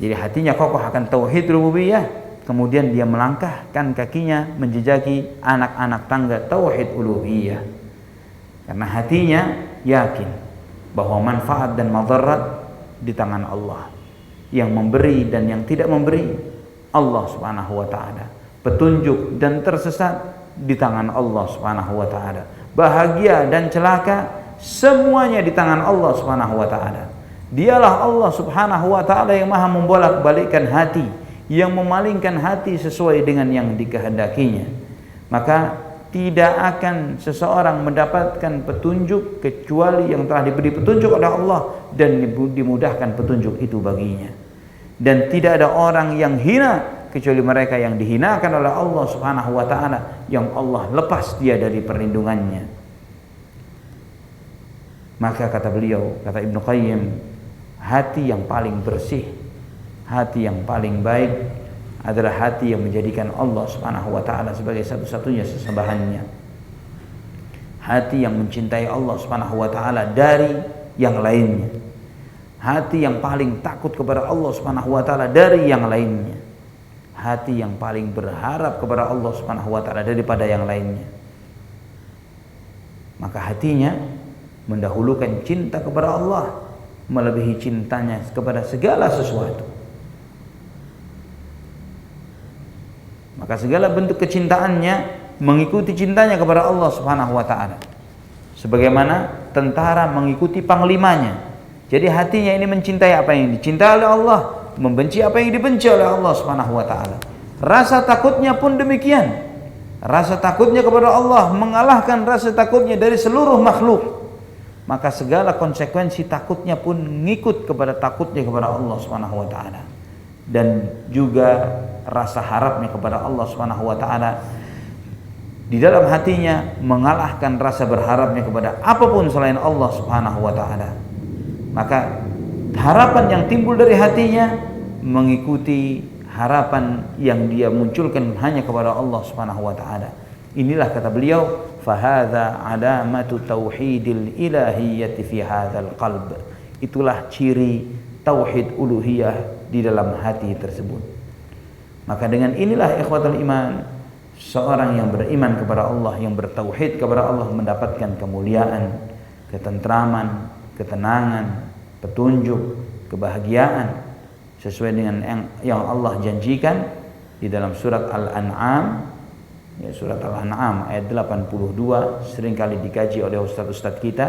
Jadi hatinya kokoh akan tauhid rububiyah, kemudian dia melangkahkan kakinya menjejaki anak-anak tangga tauhid uluhiyah. Karena hatinya yakin bahwa manfaat dan madarat di tangan Allah. Yang memberi dan yang tidak memberi Allah Subhanahu wa taala. Petunjuk dan tersesat di tangan Allah Subhanahu wa taala. Bahagia dan celaka semuanya di tangan Allah Subhanahu wa taala. Dialah Allah Subhanahu wa taala yang maha membolak-balikkan hati, yang memalingkan hati sesuai dengan yang dikehendakinya. Maka tidak akan seseorang mendapatkan petunjuk kecuali yang telah diberi petunjuk oleh Allah dan dimudahkan petunjuk itu baginya. Dan tidak ada orang yang hina kecuali mereka yang dihinakan oleh Allah Subhanahu wa taala, yang Allah lepas dia dari perlindungannya. Maka kata beliau, kata Ibnu Qayyim, hati yang paling bersih, hati yang paling baik adalah hati yang menjadikan Allah Subhanahu wa taala sebagai satu-satunya sesembahannya. Hati yang mencintai Allah Subhanahu wa taala dari yang lainnya. Hati yang paling takut kepada Allah Subhanahu wa taala dari yang lainnya. Hati yang paling berharap kepada Allah Subhanahu wa taala daripada yang lainnya. Maka hatinya mendahulukan cinta kepada Allah melebihi cintanya kepada segala sesuatu. Maka segala bentuk kecintaannya mengikuti cintanya kepada Allah Subhanahu wa taala. Sebagaimana tentara mengikuti panglimanya. Jadi hatinya ini mencintai apa yang dicintai oleh Allah, membenci apa yang dibenci oleh Allah Subhanahu wa taala. Rasa takutnya pun demikian. Rasa takutnya kepada Allah mengalahkan rasa takutnya dari seluruh makhluk. Maka segala konsekuensi takutnya pun ngikut kepada takutnya kepada Allah Subhanahu wa taala. Dan juga rasa harapnya kepada Allah Subhanahu wa taala di dalam hatinya mengalahkan rasa berharapnya kepada apapun selain Allah Subhanahu wa taala. Maka harapan yang timbul dari hatinya mengikuti harapan yang dia munculkan hanya kepada Allah Subhanahu wa taala. Inilah kata beliau, fahadha alamatu tauhidil ilahiyyati fi hadzal qalb. Itulah ciri tauhid uluhiyah di dalam hati tersebut. Maka dengan inilah ikhwatul iman, seorang yang beriman kepada Allah, yang bertauhid kepada Allah mendapatkan kemuliaan, ketentraman, ketenangan, petunjuk, kebahagiaan sesuai dengan yang Allah janjikan di dalam surat Al-An'am. Ya, surat Al-An'am ayat 82 seringkali dikaji oleh ustaz-ustaz kita,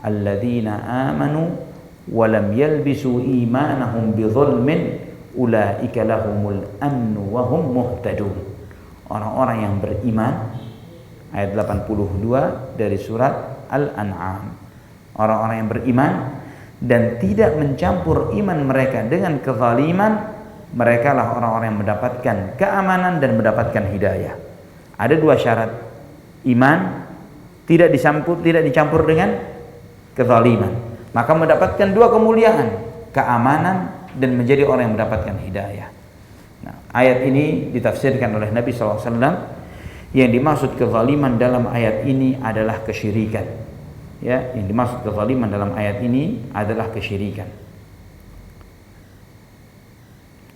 alladzina amanu wa lam yalbisu imanahum bidzulmin ulaika lahumul amnu wa hum muhtadun. Orang-orang yang beriman, ayat 82 dari surat Al-An'am. Orang-orang yang beriman dan tidak mencampur iman mereka dengan kezaliman, mereka lah orang-orang yang mendapatkan keamanan dan mendapatkan hidayah. Ada dua syarat. Iman tidak dicampur dengan kezaliman, maka mendapatkan dua kemuliaan, keamanan dan menjadi orang yang mendapatkan hidayah. Nah, ayat ini ditafsirkan oleh Nabi SAW. Yang dimaksud kezaliman dalam ayat ini adalah kesyirikan. Ya, yang dimaksud kezaliman dalam ayat ini adalah kesyirikan.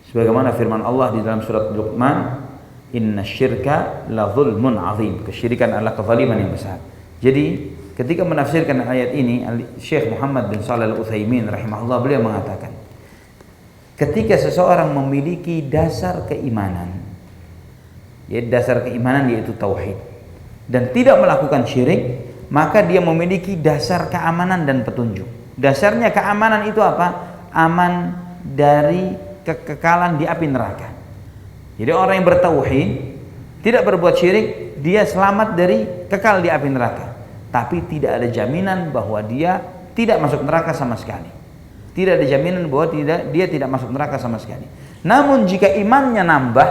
Sebagaimana firman Allah di dalam surat Luqman, inna syirka la zulmun azim. Kesyirikan adalah kezaliman yang besar. Jadi ketika menafsirkan ayat ini, Syekh Muhammad bin Shalih Al-Utsaimin rahimahullah, beliau mengatakan, ketika seseorang memiliki dasar keimanan, yaitu dasar keimanan yaitu tauhid, dan tidak melakukan syirik, maka dia memiliki dasar keamanan dan petunjuk. Dasarnya keamanan itu apa? Aman dari kekekalan di api neraka. Jadi orang yang bertauhid, tidak berbuat syirik, dia selamat dari kekal di api neraka. Tapi tidak ada jaminan bahwa dia tidak masuk neraka sama sekali. Tidak ada jaminan bahwa dia tidak masuk neraka sama sekali. Namun jika imannya nambah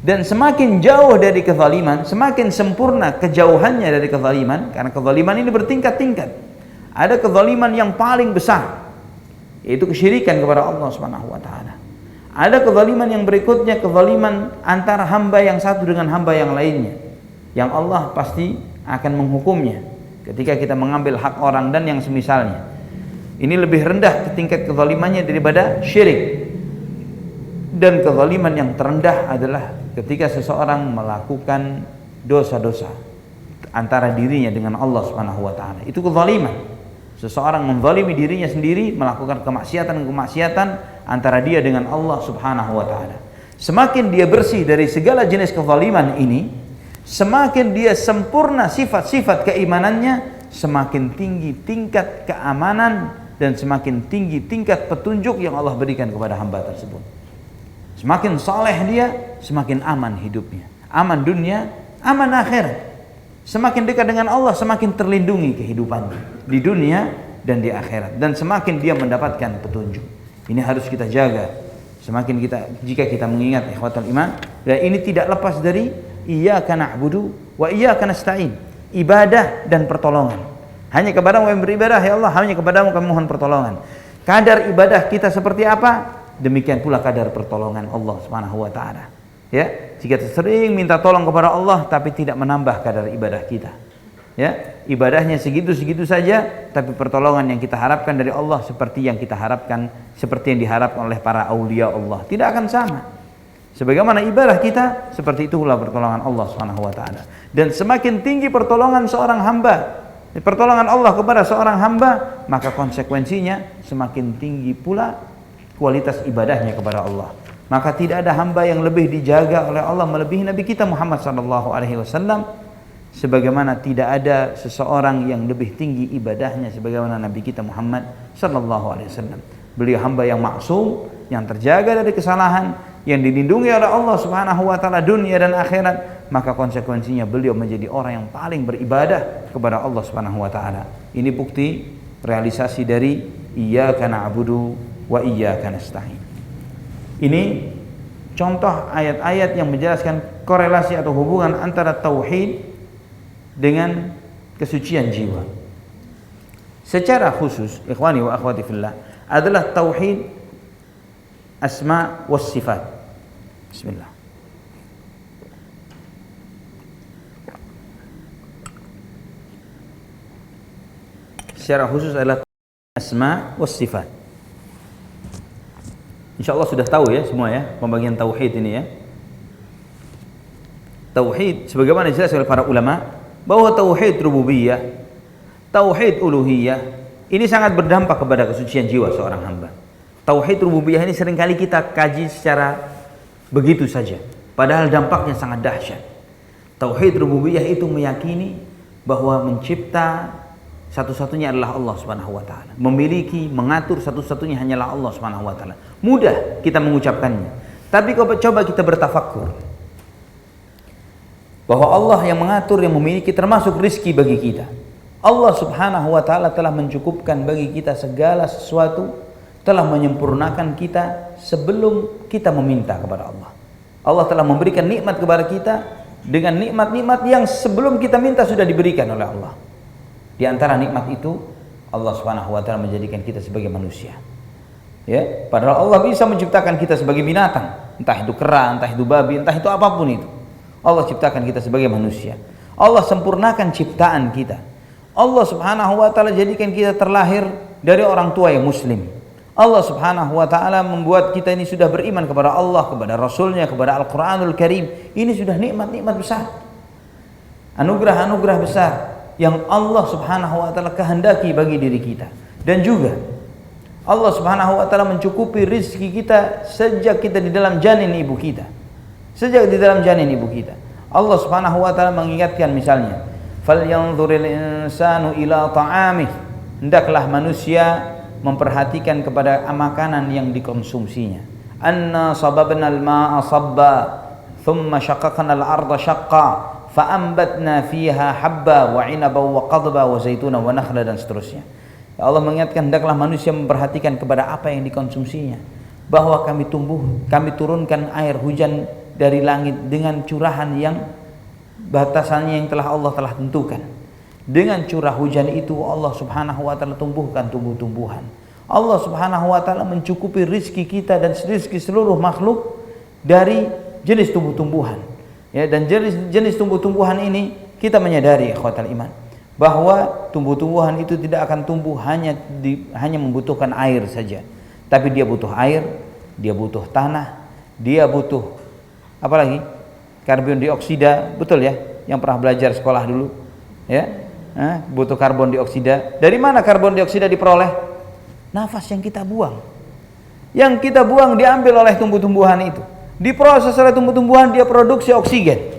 dan semakin jauh dari kezaliman, semakin sempurna kejauhannya dari kezaliman, karena kezaliman ini bertingkat-tingkat. Ada kezaliman yang paling besar, yaitu kesyirikan kepada Allah Subhanahu wa taala. Ada kezaliman yang berikutnya, kezaliman antara hamba yang satu dengan hamba yang lainnya, yang Allah pasti akan menghukumnya ketika kita mengambil hak orang dan yang semisalnya. Ini lebih rendah tingkat kezalimannya daripada syirik. Dan kezaliman yang terendah adalah ketika seseorang melakukan dosa-dosa antara dirinya dengan Allah Subhanahu wa taala. Itu kezaliman. Seseorang menzalimi dirinya sendiri, melakukan kemaksiatan antara dia dengan Allah Subhanahu wa taala. Semakin dia bersih dari segala jenis kezaliman ini, semakin dia sempurna sifat-sifat keimanannya, semakin tinggi tingkat keamanan dan semakin tinggi tingkat petunjuk yang Allah berikan kepada hamba tersebut. Semakin saleh dia, semakin aman hidupnya, aman dunia, aman akhirat. Semakin dekat dengan Allah, semakin terlindungi kehidupannya di dunia dan di akhirat, dan semakin dia mendapatkan petunjuk. Ini harus kita jaga. Semakin jika kita mengingat ikhwatul iman, dan ini tidak lepas dari iyyaka na'budu wa iyyaka nasta'in, ibadah dan pertolongan. Hanya kepadamu kami beribadah, ya Allah, hanya kepadamu kami mohon pertolongan. Kadar ibadah kita seperti apa, demikian pula kadar pertolongan Allah Subhanahu wa taala. Ya, jika sering minta tolong kepada Allah tapi tidak menambah kadar ibadah kita, ya, ibadahnya segitu-segitu saja, tapi pertolongan yang kita harapkan dari Allah seperti yang seperti yang diharapkan oleh para aulia Allah, tidak akan sama. Sebagaimana ibadah kita, seperti itulah pertolongan Allah Subhanahu wa taala. Dan semakin tinggi pertolongan seorang hamba, pertolongan Allah kepada seorang hamba, maka konsekuensinya semakin tinggi pula kualitas ibadahnya kepada Allah. Maka tidak ada hamba yang lebih dijaga oleh Allah melebihi Nabi kita Muhammad SAW. Sebagaimana tidak ada seseorang yang lebih tinggi ibadahnya sebagaimana Nabi kita Muhammad SAW. Beliau hamba yang maksum, yang terjaga dari kesalahan, yang dilindungi oleh Allah Subhanahu wa taala dunia dan akhirat. Maka konsekuensinya beliau menjadi orang yang paling beribadah kepada Allah Subhanahu wa taala. Ini bukti realisasi dari iyyaka na'budu wa iyyaka nasta'in. Ini contoh ayat-ayat yang menjelaskan korelasi atau hubungan antara tauhid dengan kesucian jiwa. Secara khusus, ikhwani wa akhwati fillah, adalah tauhid asma was sifat. Bismillah. Secara khusus adalah asma was sifat. Insyaallah sudah tahu ya semua ya pembagian tauhid ini ya. Tauhid sebagaimana dijelaskan oleh para ulama bahwa tauhid rububiyah, tauhid uluhiyah ini sangat berdampak kepada kesucian jiwa seorang hamba. Tauhid rububiyah ini seringkali kita kaji secara begitu saja, padahal dampaknya sangat dahsyat. Tauhid rububiyah itu meyakini bahwa mencipta satu-satunya adalah Allah Subhanahu wa taala. Memiliki, mengatur satu-satunya hanyalah Allah Subhanahu wa taala. Mudah kita mengucapkannya. Tapi coba kita bertafakkur bahwa Allah yang mengatur, yang memiliki termasuk rizki bagi kita. Allah Subhanahu wa taala telah mencukupkan bagi kita segala sesuatu, telah menyempurnakan kita sebelum kita meminta kepada Allah. Allah telah memberikan nikmat kepada kita dengan nikmat-nikmat yang sebelum kita minta sudah diberikan oleh Allah. Di antara nikmat itu Allah Subhanahu wa taala menjadikan kita sebagai manusia. Ya, padahal Allah bisa menciptakan kita sebagai binatang, entah itu kera, entah itu babi, entah itu apapun itu. Allah ciptakan kita sebagai manusia. Allah sempurnakan ciptaan kita. Allah Subhanahu wa taala jadikan kita terlahir dari orang tua yang muslim. Allah Subhanahu wa taala membuat kita ini sudah beriman kepada Allah, kepada Rasulnya, kepada Al-Quranul Karim. Ini sudah nikmat-nikmat besar, anugerah-anugerah besar yang Allah Subhanahu wa taala kehendaki bagi diri kita. Dan juga Allah Subhanahu wa taala mencukupi rizki kita sejak kita di dalam janin ibu kita. Sejak di dalam janin ibu kita. Allah Subhanahu wa taala mengingatkan misalnya, "Falyanzuril insanu ila ta'amih." Hendaklah manusia memperhatikan kepada makanan yang dikonsumsinya. "Anna sababnal ma'a sabba, thumma syaqqaqnal arda syaqqa." Fa'ambatna fiha habba wa 'inaba wa qadba wa zaituna wa nakhla, dan seterusnya. Allah mengingatkan hendaklah manusia memperhatikan kepada apa yang dikonsumsinya, bahwa kami turunkan air hujan dari langit dengan curahan yang batasannya yang Allah telah tentukan. Dengan curah hujan itu Allah Subhanahu wa taala tumbuhkan tumbuh-tumbuhan. Allah Subhanahu wa taala mencukupi rizki kita dan rizki seluruh makhluk dari jenis tumbuh-tumbuhan. Ya, dan jenis tumbuh-tumbuhan ini kita menyadari ikhwatal iman bahwa tumbuh-tumbuhan itu tidak akan tumbuh hanya membutuhkan air saja, tapi dia butuh air, dia butuh tanah, dia butuh apa lagi? Karbon dioksida, betul ya? Yang pernah belajar sekolah dulu, ya, butuh karbon dioksida. Dari mana karbon dioksida diperoleh? Nafas yang kita buang. Yang kita buang diambil oleh tumbuh-tumbuhan itu. Diproses oleh tumbuh-tumbuhan, dia produksi oksigen.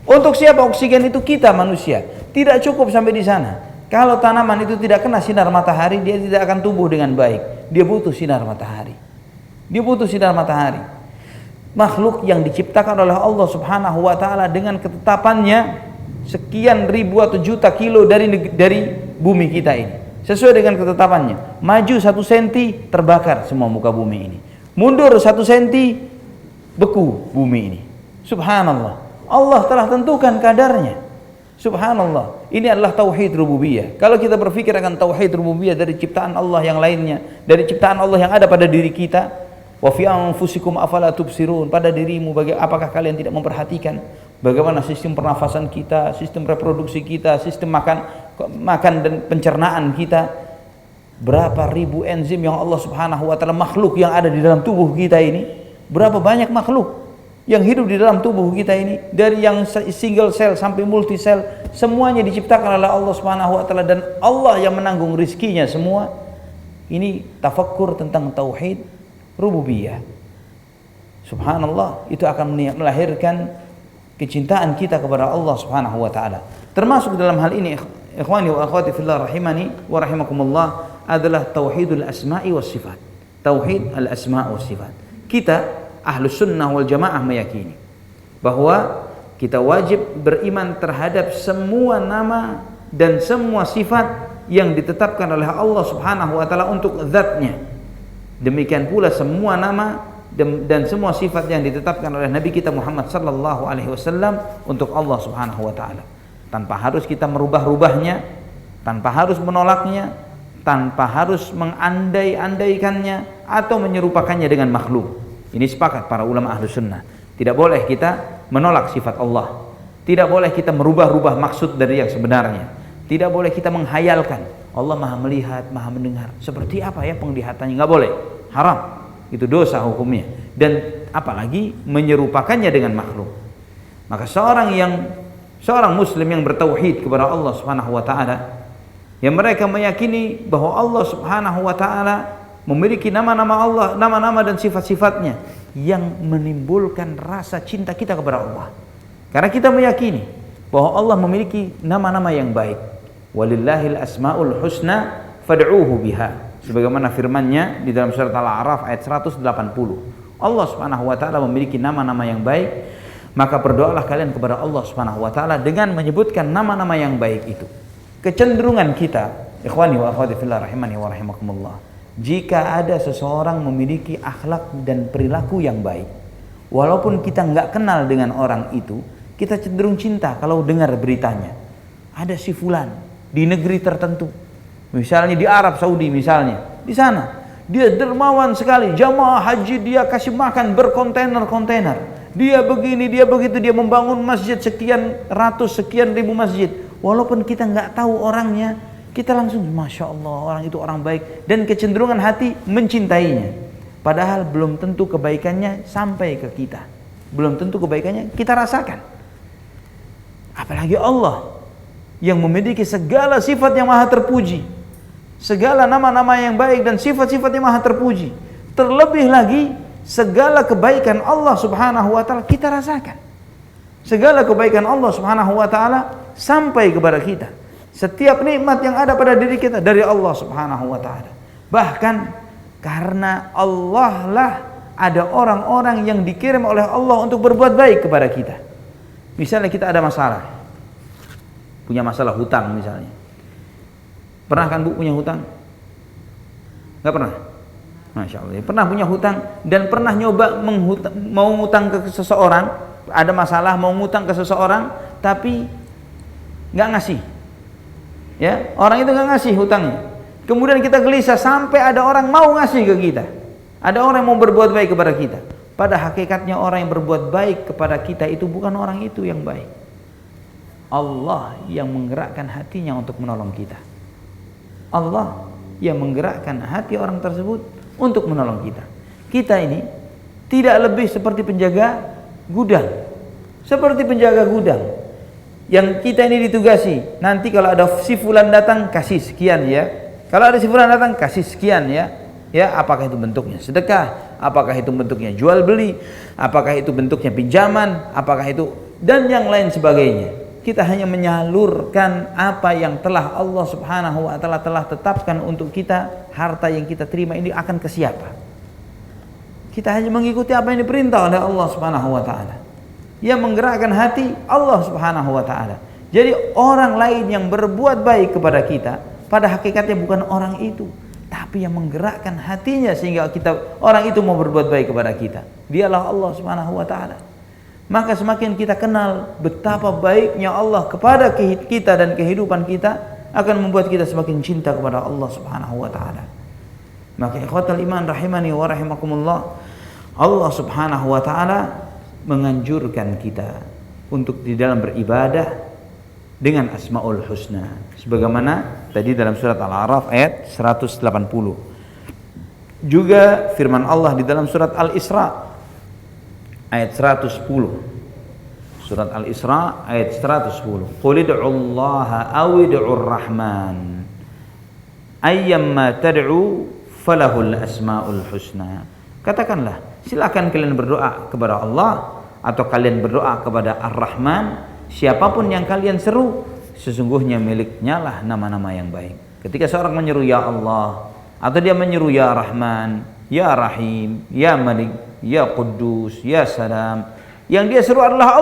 Untuk siapa oksigen itu? Kita manusia. Tidak cukup sampai di sana. Kalau tanaman itu tidak kena sinar matahari, dia tidak akan tumbuh dengan baik. Dia butuh sinar matahari. Dia butuh sinar matahari. Makhluk yang diciptakan oleh Allah Subhanahu wa taala dengan ketetapannya sekian ribu atau juta kilo dari bumi kita ini. Sesuai dengan ketetapannya. Maju 1 senti terbakar semua muka bumi ini. Mundur 1 senti beku bumi ini. Subhanallah. Allah telah tentukan kadarnya. Subhanallah. Ini adalah tauhid rububiyah. Kalau kita berpikir akan tauhid rububiyah dari ciptaan Allah yang lainnya, dari ciptaan Allah yang ada pada diri kita, wa fi anfusikum afala tubsirun, pada dirimu apakah kalian tidak memperhatikan bagaimana sistem pernafasan kita, sistem reproduksi kita, sistem makan dan pencernaan kita, berapa ribu enzim yang Allah Subhanahu wa taala makhluk yang ada di dalam tubuh kita ini. Berapa banyak makhluk yang hidup di dalam tubuh kita ini, dari yang single cell sampai multi cell, semuanya diciptakan oleh Allah Subhanahu wa taala, dan Allah yang menanggung rizkinya semua. Ini tafakkur tentang tauhid rububiyah. Subhanallah, itu akan melahirkan kecintaan kita kepada Allah Subhanahu wa taala. Termasuk dalam hal ini ikhwani wa akhwati fillah rahimani wa rahimakumullah adalah tauhidul asma'i was sifat. Tauhid al asma' was sifat. Kita Ahlus Sunnah wal Jamaah meyakini bahwa kita wajib beriman terhadap semua nama dan semua sifat yang ditetapkan oleh Allah Subhanahu wa taala untuk zatnya. Demikian pula semua nama dan semua sifat yang ditetapkan oleh Nabi kita Muhammad sallallahu alaihi wasallam untuk Allah Subhanahu wa taala. Tanpa harus kita merubah-rubahnya, tanpa harus menolaknya, tanpa harus mengandai-andaikannya atau menyerupakannya dengan makhluk. Ini sepakat para ulama ahlu sunnah. Tidak boleh kita menolak sifat Allah. Tidak boleh kita merubah-rubah maksud dari yang sebenarnya. Tidak boleh kita menghayalkan Allah maha melihat, maha mendengar. Seperti apa ya penglihatannya? Nggak boleh. Haram. Itu dosa hukumnya. Dan apalagi menyerupakannya dengan makhluk. Maka seorang muslim yang bertauhid kepada Allah Subhanahu wa taala, yang mereka meyakini bahwa Allah Subhanahu wa taala memiliki nama-nama Allah, nama-nama dan sifat-sifatnya yang menimbulkan rasa cinta kita kepada Allah. Karena kita meyakini bahwa Allah memiliki nama-nama yang baik. Walillahil asmaul husna fad'uuhu biha. Sebagaimana firman-Nya di dalam surat Al-A'raf ayat 180. Allah Subhanahu wa taala memiliki nama-nama yang baik, maka berdoalah kalian kepada Allah Subhanahu wa taala dengan menyebutkan nama-nama yang baik itu. Kecenderungan kita, ikhwani wa akhwati fillah rahimani wa rahimakumullah, jika ada seseorang memiliki akhlak dan perilaku yang baik, walaupun kita nggak kenal dengan orang itu, kita cenderung cinta kalau dengar beritanya. Ada si fulan di negeri tertentu, misalnya di Arab Saudi misalnya, di sana dia dermawan sekali, jamaah haji dia kasih makan berkontainer-kontainer, dia begini, dia begitu, dia membangun masjid sekian ratus, sekian ribu masjid. Walaupun kita nggak tahu orangnya, kita langsung masya Allah orang itu orang baik, dan kecenderungan hati mencintainya. Padahal belum tentu kebaikannya sampai ke kita, belum tentu kebaikannya kita rasakan. Apalagi Allah yang memiliki segala sifat yang maha terpuji, segala nama-nama yang baik dan sifat-sifat yang maha terpuji. Terlebih lagi segala kebaikan Allah Subhanahu wa taala kita rasakan. Segala kebaikan Allah Subhanahu wa taala sampai kepada kita. Setiap nikmat yang ada pada diri kita dari Allah Subhanahu wa taala. Bahkan karena Allah lah ada orang-orang yang dikirim oleh Allah untuk berbuat baik kepada kita. Misalnya kita ada masalah, punya masalah hutang misalnya. Pernah kan Bu punya hutang? Nggak pernah? Masya Allah. Pernah punya hutang dan pernah nyoba mau ngutang ke seseorang, ada masalah mau ngutang ke seseorang tapi nggak ngasih. Ya, orang itu nggak ngasih hutangnya. Kemudian kita gelisah sampai ada orang mau ngasih ke kita. Ada orang yang mau berbuat baik kepada kita. Pada hakikatnya orang yang berbuat baik kepada kita itu bukan orang itu yang baik. Allah yang menggerakkan hatinya untuk menolong kita. Allah yang menggerakkan hati orang tersebut untuk menolong kita. Kita ini tidak lebih seperti penjaga gudang. Seperti penjaga gudang yang kita ini ditugasi, nanti kalau ada si fulan datang kasih sekian ya. Kalau ada si fulan datang kasih sekian ya. Ya, apakah itu bentuknya sedekah, apakah itu bentuknya jual beli, apakah itu bentuknya pinjaman, apakah itu dan yang lain sebagainya. Kita hanya menyalurkan apa yang telah Allah Subhanahu wa taala telah tetapkan untuk kita. Harta yang kita terima ini akan ke siapa? Kita hanya mengikuti apa yang diperintah oleh Allah Subhanahu wa taala. Yang menggerakkan hati Allah Subhanahu wa taala. Jadi orang lain yang berbuat baik kepada kita pada hakikatnya bukan orang itu, tapi yang menggerakkan hatinya sehingga orang itu mau berbuat baik kepada kita. Dialah Allah Subhanahu wa taala. Maka semakin kita kenal betapa baiknya Allah kepada kita dan kehidupan kita, akan membuat kita semakin cinta kepada Allah Subhanahu wa taala. Maka ikhwatal iman rahimani wa rahimakumullah, Allah Subhanahu wa taala menganjurkan kita untuk di dalam beribadah dengan Asmaul Husna. Sebagaimana tadi dalam surat Al-A'raf ayat 180. Juga firman Allah di dalam surat Al-Isra ayat 110. Surat Al-Isra ayat 110. Qul ud'ullaha aw ud'ur rahman ayyamma tad'u falahul asmaul husna. Katakanlah, silakan kalian berdoa kepada Allah atau kalian berdoa kepada Ar-Rahman, siapapun yang kalian seru, sesungguhnya miliknya lah nama-nama yang baik. Ketika seorang menyeru ya Allah atau dia menyeru ya Rahman, ya Rahim, ya Malik, ya Quddus, ya Salam, yang dia seru adalah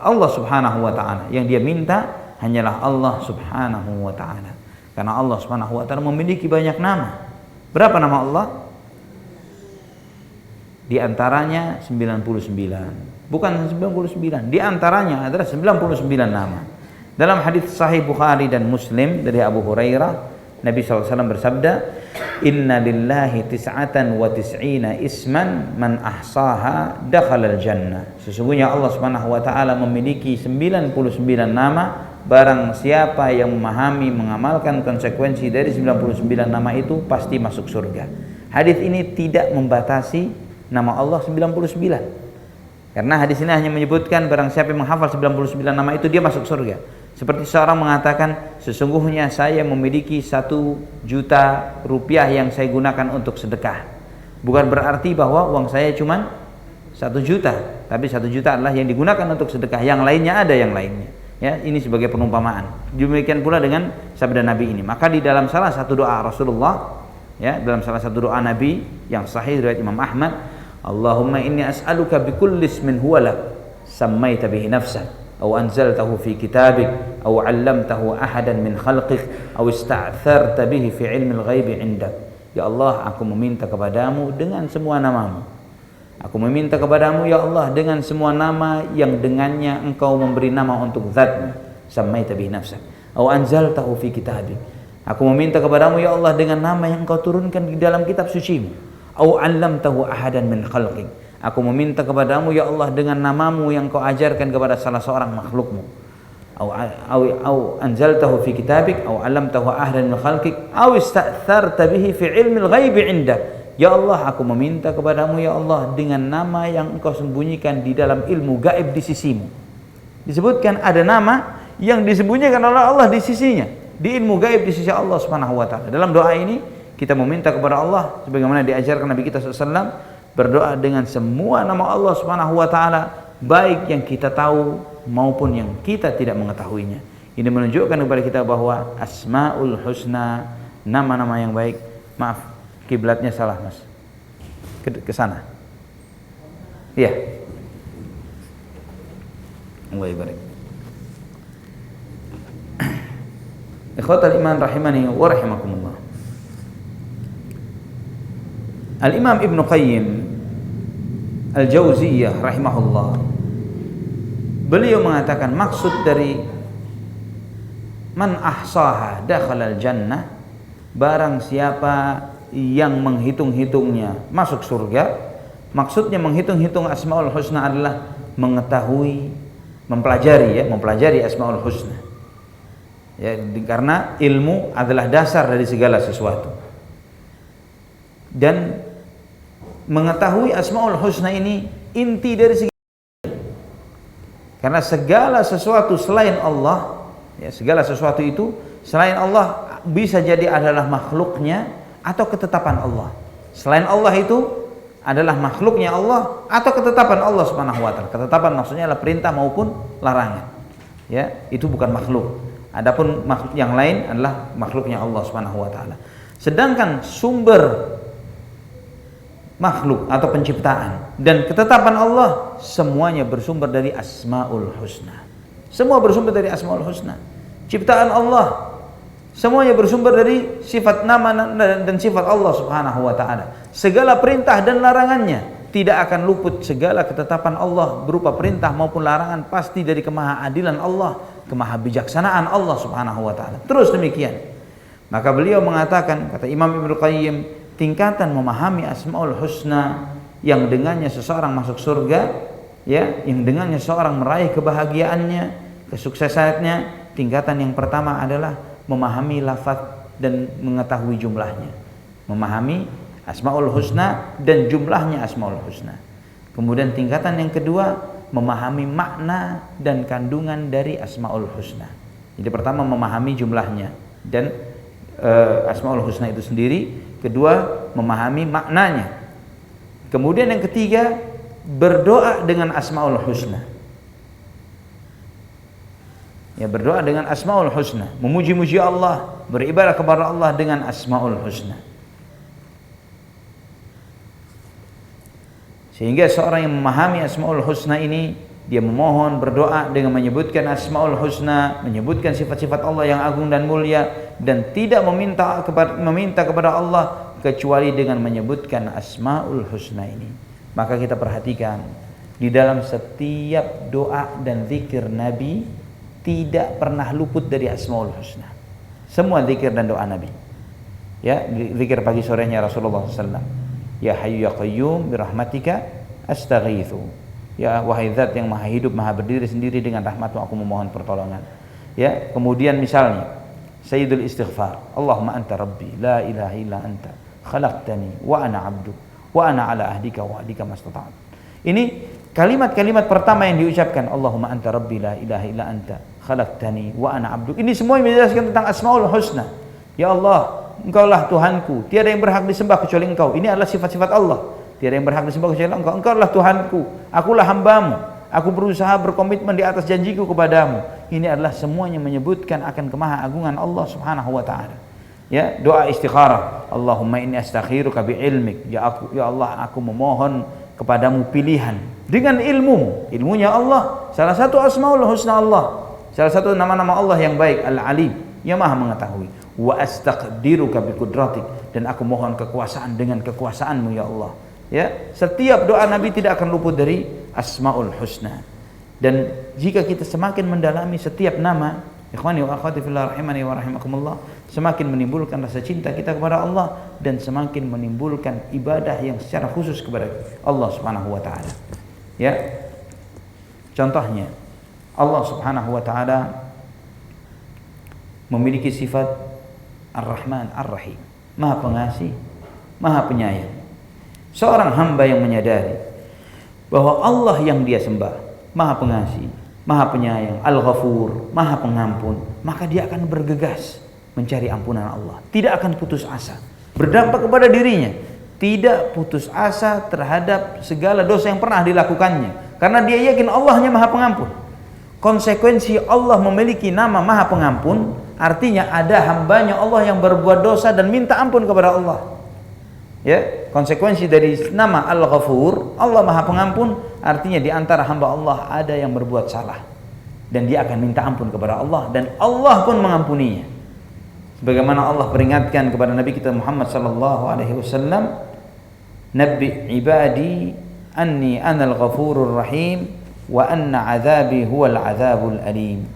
Allah Subhanahu wa taala. Yang dia minta hanyalah Allah Subhanahu wa taala. Karena Allah Subhanahu wa taala memiliki banyak nama. Berapa nama Allah? Di antaranya 99. Bukan 99, di antaranya adalah 99 nama. Dalam hadis sahih Bukhari dan Muslim dari Abu Hurairah, Nabi SAW bersabda, "Inna lillahi tis'atan wa tis'ina isman man ahsaha dakhalal jannah." Sesungguhnya Allah Subhanahu wa taala memiliki 99 nama. Barang siapa yang memahami, mengamalkan konsekuensi dari 99 nama itu pasti masuk surga. Hadis ini tidak membatasi nama Allah 99. Karena hadis ini hanya menyebutkan barang siapa yang menghafal 99 nama itu dia masuk surga. Seperti seorang mengatakan, sesungguhnya saya memiliki 1 juta rupiah yang saya gunakan untuk sedekah. Bukan berarti bahwa uang saya cuma 1 juta, tapi 1 juta adalah yang digunakan untuk sedekah. Yang lainnya ada yang lainnya. Ya, ini sebagai perumpamaan. Demikian pula dengan sabda Nabi ini. Maka di dalam salah satu doa Rasulullah, ya, dalam salah satu doa Nabi yang sahih riwayat Imam Ahmad, Allahumma inni as'aluka bikulli ismin huwa lak sammaita bihi nafsak aw anzaltahu fi kitabik aw 'allamtahu ahadan min khalqik aw ista'tharta bihi fi 'ilmil ghaibi 'indak. Ya Allah, aku meminta kepadamu dengan semua namamu. Aku meminta kepadamu ya Allah dengan semua nama yang dengannya engkau memberi nama untuk zatmu, sammaita bihi nafsak aw anzaltahu fi kitabik. Aku meminta kepadamu ya Allah dengan nama yang engkau turunkan di dalam kitab sucimu. Au 'allamtahu ahadan min khalqik. Aku meminta kepadamu ya Allah dengan namamu yang kau ajarkan kepada salah seorang makhlukmu. Au anzaltahu fi kitabik au 'allamtahu ahadan min khalqik au ista'tharta bihi fi 'ilmil ghaibi 'indak. Ya Allah, aku meminta kepadamu ya Allah dengan nama yang engkau sembunyikan di dalam ilmu gaib di sisimu. Disebutkan ada nama yang disembunyikan oleh Allah di sisinya, di ilmu gaib di sisi Allah Subhanahu wa taala. Dalam doa ini kita meminta kepada Allah sebagaimana diajarkan Nabi kita SAW, berdoa dengan semua nama Allah Subhanahu wa taala, baik yang kita tahu maupun yang kita tidak mengetahuinya. Ini menunjukkan kepada kita bahwa Asmaul Husna, nama-nama yang baik. Maaf, kiblatnya salah, Mas. Ke sana. Iya. Allah barik. Ikhwatal iman rahimani wa rahimakumullah. Al-Imam Ibn Qayyim Al-Jauziyah rahimahullah, beliau mengatakan maksud dari man ahsaha dakhalal jannah, barang siapa yang menghitung-hitungnya masuk surga. Maksudnya menghitung-hitung Asmaul Husna adalah mengetahui, mempelajari Asmaul Husna. Ya, karena ilmu adalah dasar dari segala sesuatu. Dan mengetahui Asmaul Husna ini inti dari segala, karena segala sesuatu selain Allah, ya, segala sesuatu itu selain Allah bisa jadi adalah makhluknya atau ketetapan Allah. Selain Allah itu adalah makhluknya Allah atau ketetapan Allah Subhanahu wa taala. Ketetapan maksudnya adalah perintah maupun larangan. Ya, itu bukan makhluk. Adapun makhluk yang lain adalah makhluknya Allah Subhanahu wa taala. Sedangkan sumber makhluk atau penciptaan dan ketetapan Allah semuanya bersumber dari Asmaul Husna. Semua bersumber dari Asmaul Husna. Ciptaan Allah semuanya bersumber dari sifat nama dan sifat Allah Subhanahu wa taala. Segala perintah dan larangannya tidak akan luput. Segala ketetapan Allah berupa perintah maupun larangan pasti dari kemahaadilan Allah, kemahabijaksanaan Allah Subhanahu wa taala. Terus demikian. Maka beliau mengatakan, kata Imam Ibnu Qayyim, tingkatan memahami Asmaul Husna yang dengannya seseorang masuk surga, ya, yang dengannya seseorang meraih kebahagiaannya, kesuksesannya, tingkatan yang pertama adalah memahami lafaz dan mengetahui jumlahnya. Memahami Asmaul Husna dan jumlahnya Asmaul Husna. Kemudian tingkatan yang kedua, memahami makna dan kandungan dari Asmaul Husna. Jadi pertama memahami jumlahnya dan Asmaul Husna itu sendiri. Kedua, memahami maknanya. Kemudian yang ketiga, berdoa dengan Asmaul Husna. Ya, berdoa dengan Asmaul Husna, memuji-muji Allah, beribadah kepada Allah dengan Asmaul Husna. Sehingga seorang yang memahami Asmaul Husna ini, dia memohon, berdoa dengan menyebutkan Asmaul Husna, menyebutkan sifat-sifat Allah yang agung dan mulia, dan tidak meminta kepada Allah kecuali dengan menyebutkan Asmaul Husna ini. Maka kita perhatikan di dalam setiap doa dan zikir Nabi tidak pernah luput dari Asmaul Husna. Semua zikir dan doa Nabi. Ya, zikir pagi sorenya Rasulullah SAW. Ya Hayyu ya Qayyum birahmatika astaghitsu. Ya wahai zat yang maha hidup, maha berdiri sendiri, dengan rahmatmu aku memohon pertolongan. Ya, kemudian misalnya Sayyidul Istighfar, Allahumma anta rabbi la ilaha illa anta khalaqtani wa ana 'abduk wa ana 'ala ahdika wa wa'dika mastata'tu. Ini kalimat-kalimat pertama yang diucapkan, Allahumma anta rabbi la ilaha illa anta khalaqtani wa ana 'abduk. Ini semua menjelaskan tentang Asmaul Husna. Ya Allah, Engkaulah Tuhanku, tiada yang berhak disembah kecuali Engkau. Ini adalah sifat-sifat Allah. Tiada yang berhak disembah kecuali Engkau. Engkaulah Tuhanku, akulah hambamu. Aku berusaha berkomitmen di atas janjiku kepadamu. Ini adalah semuanya menyebutkan akan kemahaagungan Allah Subhanahu wa taala. Ya, doa istikharah. Allahumma inni astakhiruka bi ilmik. Ya Allah, aku memohon kepadamu pilihan dengan ilmu. Ilmunya Allah. Salah satu Asmaul Husna Allah. Salah satu nama-nama Allah yang baik, Al-Alim, yang Maha mengetahui. Wa astaqdiruka bi qudratik, dan aku mohon kekuasaan dengan kekuasaanmu ya Allah. Ya, setiap doa Nabi tidak akan luput dari Asmaul Husna. Dan jika kita semakin mendalami setiap nama, ikhwani wa akhwati fillah rahimani wa rahimakumullah, semakin menimbulkan rasa cinta kita kepada Allah dan semakin menimbulkan ibadah yang secara khusus kepada Allah Subhanahu wa taala. Ya. Contohnya, Allah Subhanahu wa taala memiliki sifat Ar-Rahman Ar-Rahim, Maha Pengasih, Maha Penyayang. Seorang hamba yang menyadari bahwa Allah yang dia sembah Maha Pengasih, Maha Penyayang, Al-Ghafur, Maha Pengampun, maka dia akan bergegas mencari ampunan Allah, tidak akan putus asa. Berdampak kepada dirinya, tidak putus asa terhadap segala dosa yang pernah dilakukannya, karena dia yakin Allahnya Maha Pengampun. Konsekuensi Allah memiliki nama Maha Pengampun, artinya ada hambanya Allah yang berbuat dosa dan minta ampun kepada Allah. Ya, konsekuensi dari nama Al-Ghafur, Allah Maha Pengampun, artinya di antara hamba Allah ada yang berbuat salah dan dia akan minta ampun kepada Allah dan Allah pun mengampuninya. Sebagaimana Allah peringatkan kepada Nabi kita Muhammad sallallahu alaihi wasallam, "Nabbi ibadi anni anal ghafurur rahim wa anna azabi huwal azabul alim."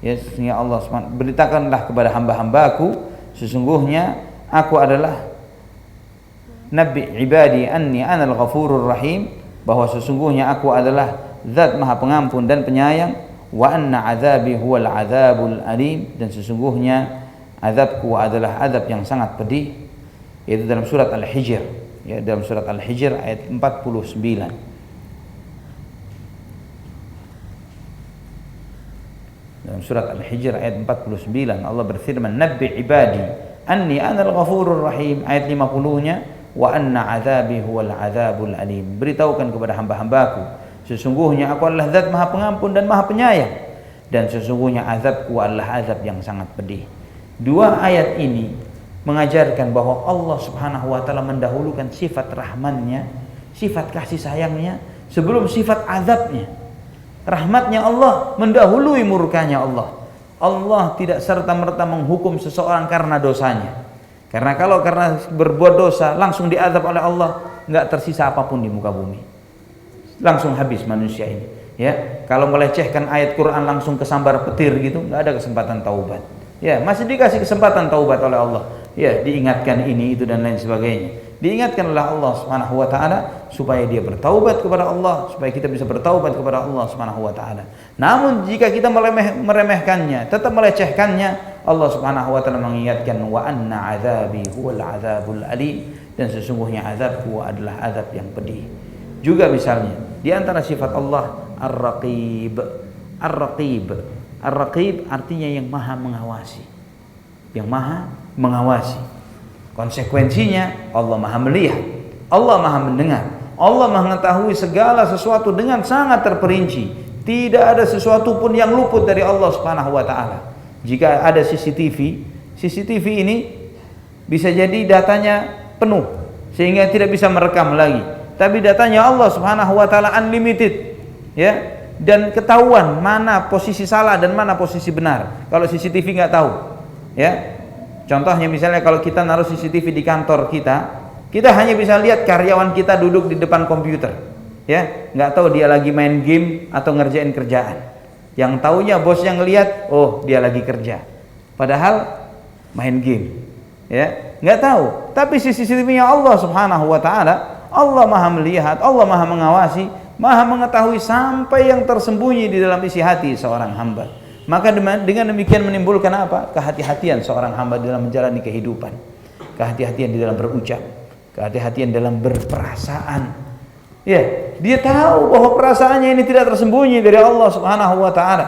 Ya, Allah SWT, beritakanlah kepada hamba-hambaku, sesungguhnya aku adalah Nabi ibadi anni anal ghafurur rahim, bahwa sesungguhnya aku adalah zat Maha Pengampun dan Penyayang, wa anna azabi huwal azabul alim, dan sesungguhnya azabku adalah azab yang sangat pedih. Yaitu dalam surat Al-Hijr, ya, dalam surat Al-Hijr ayat 49. Dalam surat Al-Hijr ayat 49 Allah berfirman, "Nabbi ibadi anni anal ghafurur rahim." Ayat 50-nya, "Wa anna azabi huwal azabul alim." Beritahukan kepada hamba-hambaku, sesungguhnya aku adalah zat Maha Pengampun dan Maha Penyayang, dan sesungguhnya azabku adalah azab yang sangat pedih. Dua ayat ini mengajarkan bahwa Allah Subhanahu wa taala mendahulukan sifat rahmannya, sifat kasih sayangnya sebelum sifat azabnya. Rahmatnya Allah mendahului murkanya Allah. Allah tidak serta-merta menghukum seseorang karena dosanya. Karena kalau karena berbuat dosa langsung diazab oleh Allah, enggak tersisa apapun di muka bumi. Langsung habis manusia ini. Ya, kalau melecehkan ayat Quran langsung kesambar petir gitu, enggak ada kesempatan taubat. Ya, masih dikasih kesempatan taubat oleh Allah. Ya, diingatkan ini itu dan lain sebagainya. Diingatkan oleh Allah Subhanahu wa taala supaya dia bertaubat kepada Allah, supaya kita bisa bertaubat kepada Allah Subhanahu wa taala. Namun jika kita meremehkannya, tetap melecehkannya, Allah Subhanahu wa taala mengingatkan, wa anna azabi huwal azabul alim, dan sesungguhnya azabku adalah azab yang pedih. Juga misalnya di antara sifat Allah Ar-Raqib. Ar-Raqib. Ar-Raqib artinya yang Maha mengawasi. Yang Maha mengawasi. Konsekuensinya Allah Maha melihat, Allah Maha mendengar, Allah Maha mengetahui segala sesuatu dengan sangat terperinci. Tidak ada sesuatu pun yang luput dari Allah Subhanahu wa taala. Jika ada CCTV ini bisa jadi datanya penuh sehingga tidak bisa merekam lagi. Tapi datanya Allah Subhanahu wa taala unlimited, ya. Dan ketahuan mana posisi salah dan mana posisi benar. Kalau CCTV nggak tahu, ya. Contohnya misalnya kalau kita naruh CCTV di kantor kita, Kita hanya bisa lihat karyawan kita duduk di depan komputer, ya, nggak tahu dia lagi main game atau ngerjain kerjaan. Yang taunya bosnya ngelihat, oh dia lagi kerja, padahal main game, ya, nggak tahu. Tapi CCTV-nya Allah Subhanahu Wa Taala, Allah Maha melihat, Allah Maha mengawasi, Maha mengetahui sampai yang tersembunyi di dalam isi hati seorang hamba. Maka dengan demikian menimbulkan apa? Kehati-hatian seorang hamba dalam menjalani kehidupan, kehati-hatian di dalam berucap, kehati-hatian dalam berperasaan. Ya, dia tahu bahwa perasaannya ini tidak tersembunyi dari Allah Subhanahu wa taala.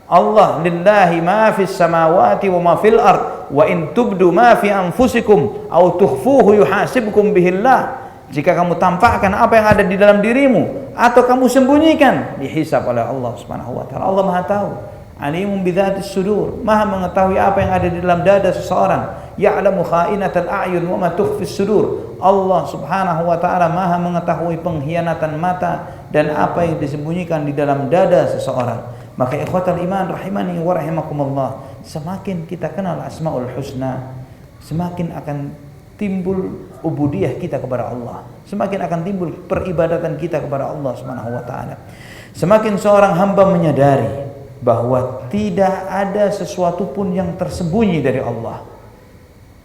Allah lillahi ma fis samawati wa ma fil ard wa in tubdu ma fi anfusikum aw tukhfuhu yuhasibkum bihillah. Jika kamu tampakkan apa yang ada di dalam dirimu atau kamu sembunyikan, dihisab oleh Allah Subhanahu wa taala. Allah Maha tahu. Alimun bidzatis sudur, Maha mengetahui apa yang ada di dalam dada seseorang. Ya'lamu kha'inatal a'yun wa ma tukhfis sudur. Allah Subhanahu wa taala Maha mengetahui pengkhianatan mata dan apa yang disembunyikan di dalam dada seseorang. Maka ikhwatal iman rahimani wa rahimakumullah, semakin kita kenal Asmaul Husna, semakin akan timbul ubudiyah kita kepada Allah, semakin akan timbul peribadatan kita kepada Allah Subhanahu wa taala. Semakin seorang hamba menyadari bahwa tidak ada sesuatu pun yang tersembunyi dari Allah.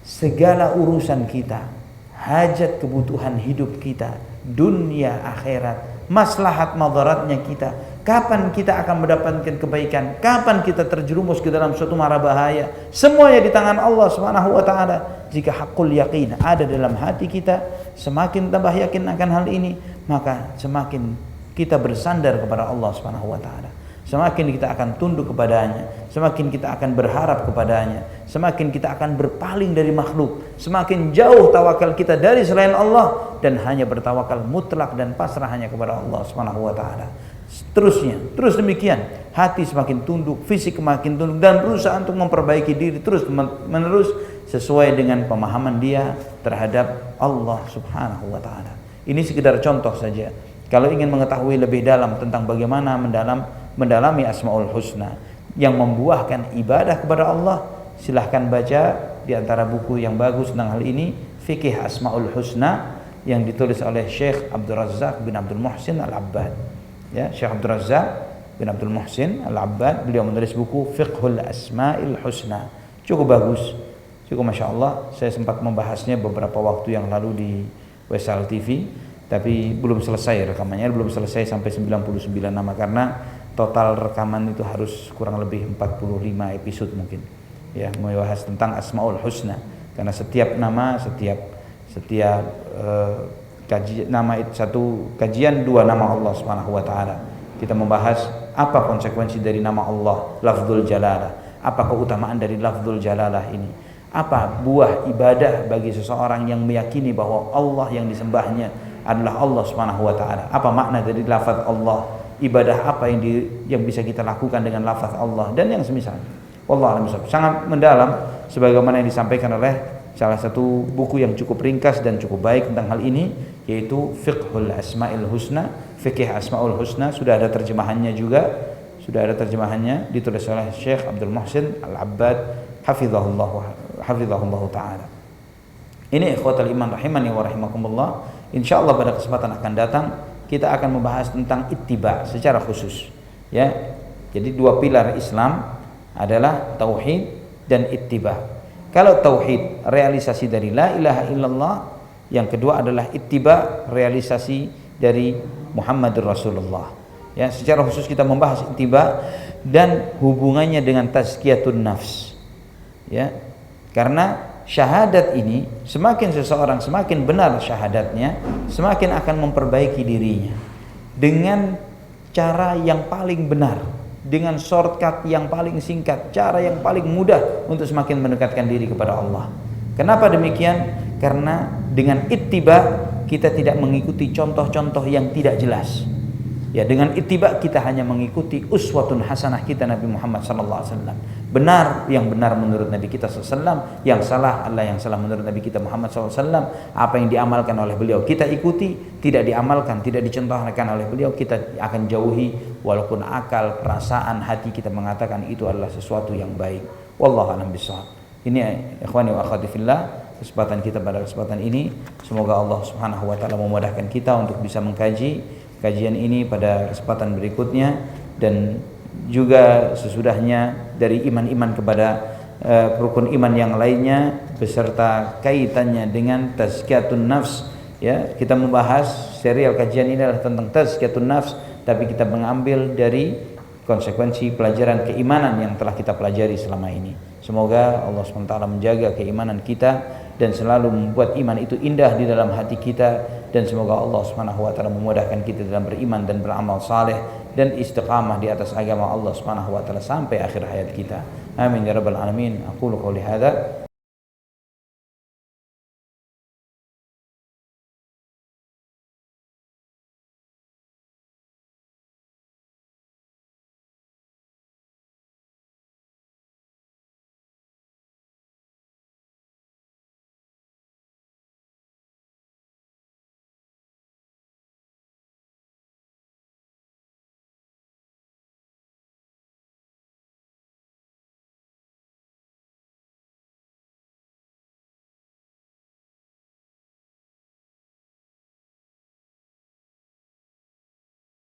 Segala urusan kita, hajat kebutuhan hidup kita, dunia akhirat, maslahat madaratnya kita, kapan kita akan mendapatkan kebaikan, kapan kita terjerumus ke dalam suatu mara bahaya, semuanya di tangan Allah Subhanahu wa taala. Jika hakul yakin ada dalam hati kita, semakin tambah yakin akan hal ini, maka semakin kita bersandar kepada Allah Subhanahu wa taala. Semakin kita akan tunduk kepadanya, semakin kita akan berharap kepadanya, semakin kita akan berpaling dari makhluk, semakin jauh tawakal kita dari selain Allah dan hanya bertawakal mutlak dan pasrah hanya kepada Allah Subhanahu wa taala. Terus demikian, hati semakin tunduk, fisik semakin tunduk dan berusaha untuk memperbaiki diri terus menerus sesuai dengan pemahaman dia terhadap Allah Subhanahu wa taala. Ini sekedar contoh saja. Kalau ingin mengetahui lebih dalam tentang bagaimana mendalami Asmaul Husna yang membuahkan ibadah kepada Allah, silahkan baca di antara buku yang bagus tentang hal ini, Fikih Asmaul Husna yang ditulis oleh Syekh Abdul Razzaq bin Abdul Muhsin Al-Abbad. Ya, Syekh Abdul Razzaq bin Abdul Muhsin Al-Abbad, beliau menulis buku Fiqhul Asmaul Husna. Cukup bagus, cukup Masya Allah. Saya sempat membahasnya beberapa waktu yang lalu di Wesal TV, tapi belum selesai rekamannya, belum selesai sampai 99 nama karena total rekaman itu harus kurang lebih 45 episode mungkin. Ya, membahas tentang Asmaul Husna karena setiap nama, setiap satu kajian dua nama Allah Subhanahu wa taala. Kita membahas apa konsekuensi dari nama Allah, lafzul jalalah, apa keutamaan dari lafzul jalalah ini, apa buah ibadah bagi seseorang yang meyakini bahwa Allah yang disembahnya adalah Allah Subhanahu wa taala. Apa makna dari lafaz Allah? Ibadah apa yang bisa kita lakukan dengan lafaz Allah dan yang semisal. Wallahu a'lam bishawab. Sangat mendalam sebagaimana yang disampaikan oleh salah satu buku yang cukup ringkas dan cukup baik tentang hal ini, yaitu Fiqhul Asmaul Husna, Fikih Asmaul Husna. Sudah ada terjemahannya juga. Sudah ada terjemahannya ditulis oleh Syekh Abdul Muhsin Al-Abbad hafizahullah taala. Ini ikhwatal iman rahimani wa rahimakumullah. Insyaallah pada kesempatan akan datang kita akan membahas tentang ittiba secara khusus, ya. Jadi dua pilar Islam adalah tauhid dan ittiba. Kalau tauhid realisasi dari la ilaha illallah, yang kedua adalah ittiba realisasi dari Muhammadur Rasulullah. Ya, secara khusus kita membahas ittiba dan hubungannya dengan tazkiyatun nafs. Ya. Karena syahadat ini semakin seseorang semakin benar syahadatnya, semakin akan memperbaiki dirinya dengan cara yang paling benar, dengan shortcut yang paling singkat, cara yang paling mudah untuk semakin mendekatkan diri kepada Allah. Kenapa demikian? Karena dengan ittiba kita tidak mengikuti contoh-contoh yang tidak jelas. Ya, dengan ittiba kita hanya mengikuti uswatun hasanah kita Nabi Muhammad sallallahu alaihi wasallam. Benar yang benar menurut Nabi kita sallallahu alaihi wasallam, yang salah adalah yang salah menurut Nabi kita Muhammad sallallahu alaihi wasallam. Apa yang diamalkan oleh beliau kita ikuti, tidak diamalkan, tidak dicontohkan oleh beliau kita akan jauhi, walaupun akal, perasaan, hati kita mengatakan itu adalah sesuatu yang baik. Wallahu a'lam bishawab. Ini ikhwani wa akhwati fillah, kesempatan kita pada kesempatan ini. Semoga Allah Subhanahu wa taala memudahkan kita untuk bisa mengkaji kajian ini pada kesempatan berikutnya, dan juga sesudahnya dari iman-iman kepada rukun iman yang lainnya beserta kaitannya dengan tazkiyatun nafs. Ya, kita membahas serial kajian ini adalah tentang tazkiyatun nafs, tapi kita mengambil dari konsekuensi pelajaran keimanan yang telah kita pelajari selama ini. Semoga Allah SWT menjaga keimanan kita dan selalu membuat iman itu indah di dalam hati kita, dan semoga Allah SWT memudahkan kita dalam beriman dan beramal saleh dan istiqamah di atas agama Allah SWT sampai akhir hayat kita. Amin ya rabbal alamin. Aqulu qouli hadza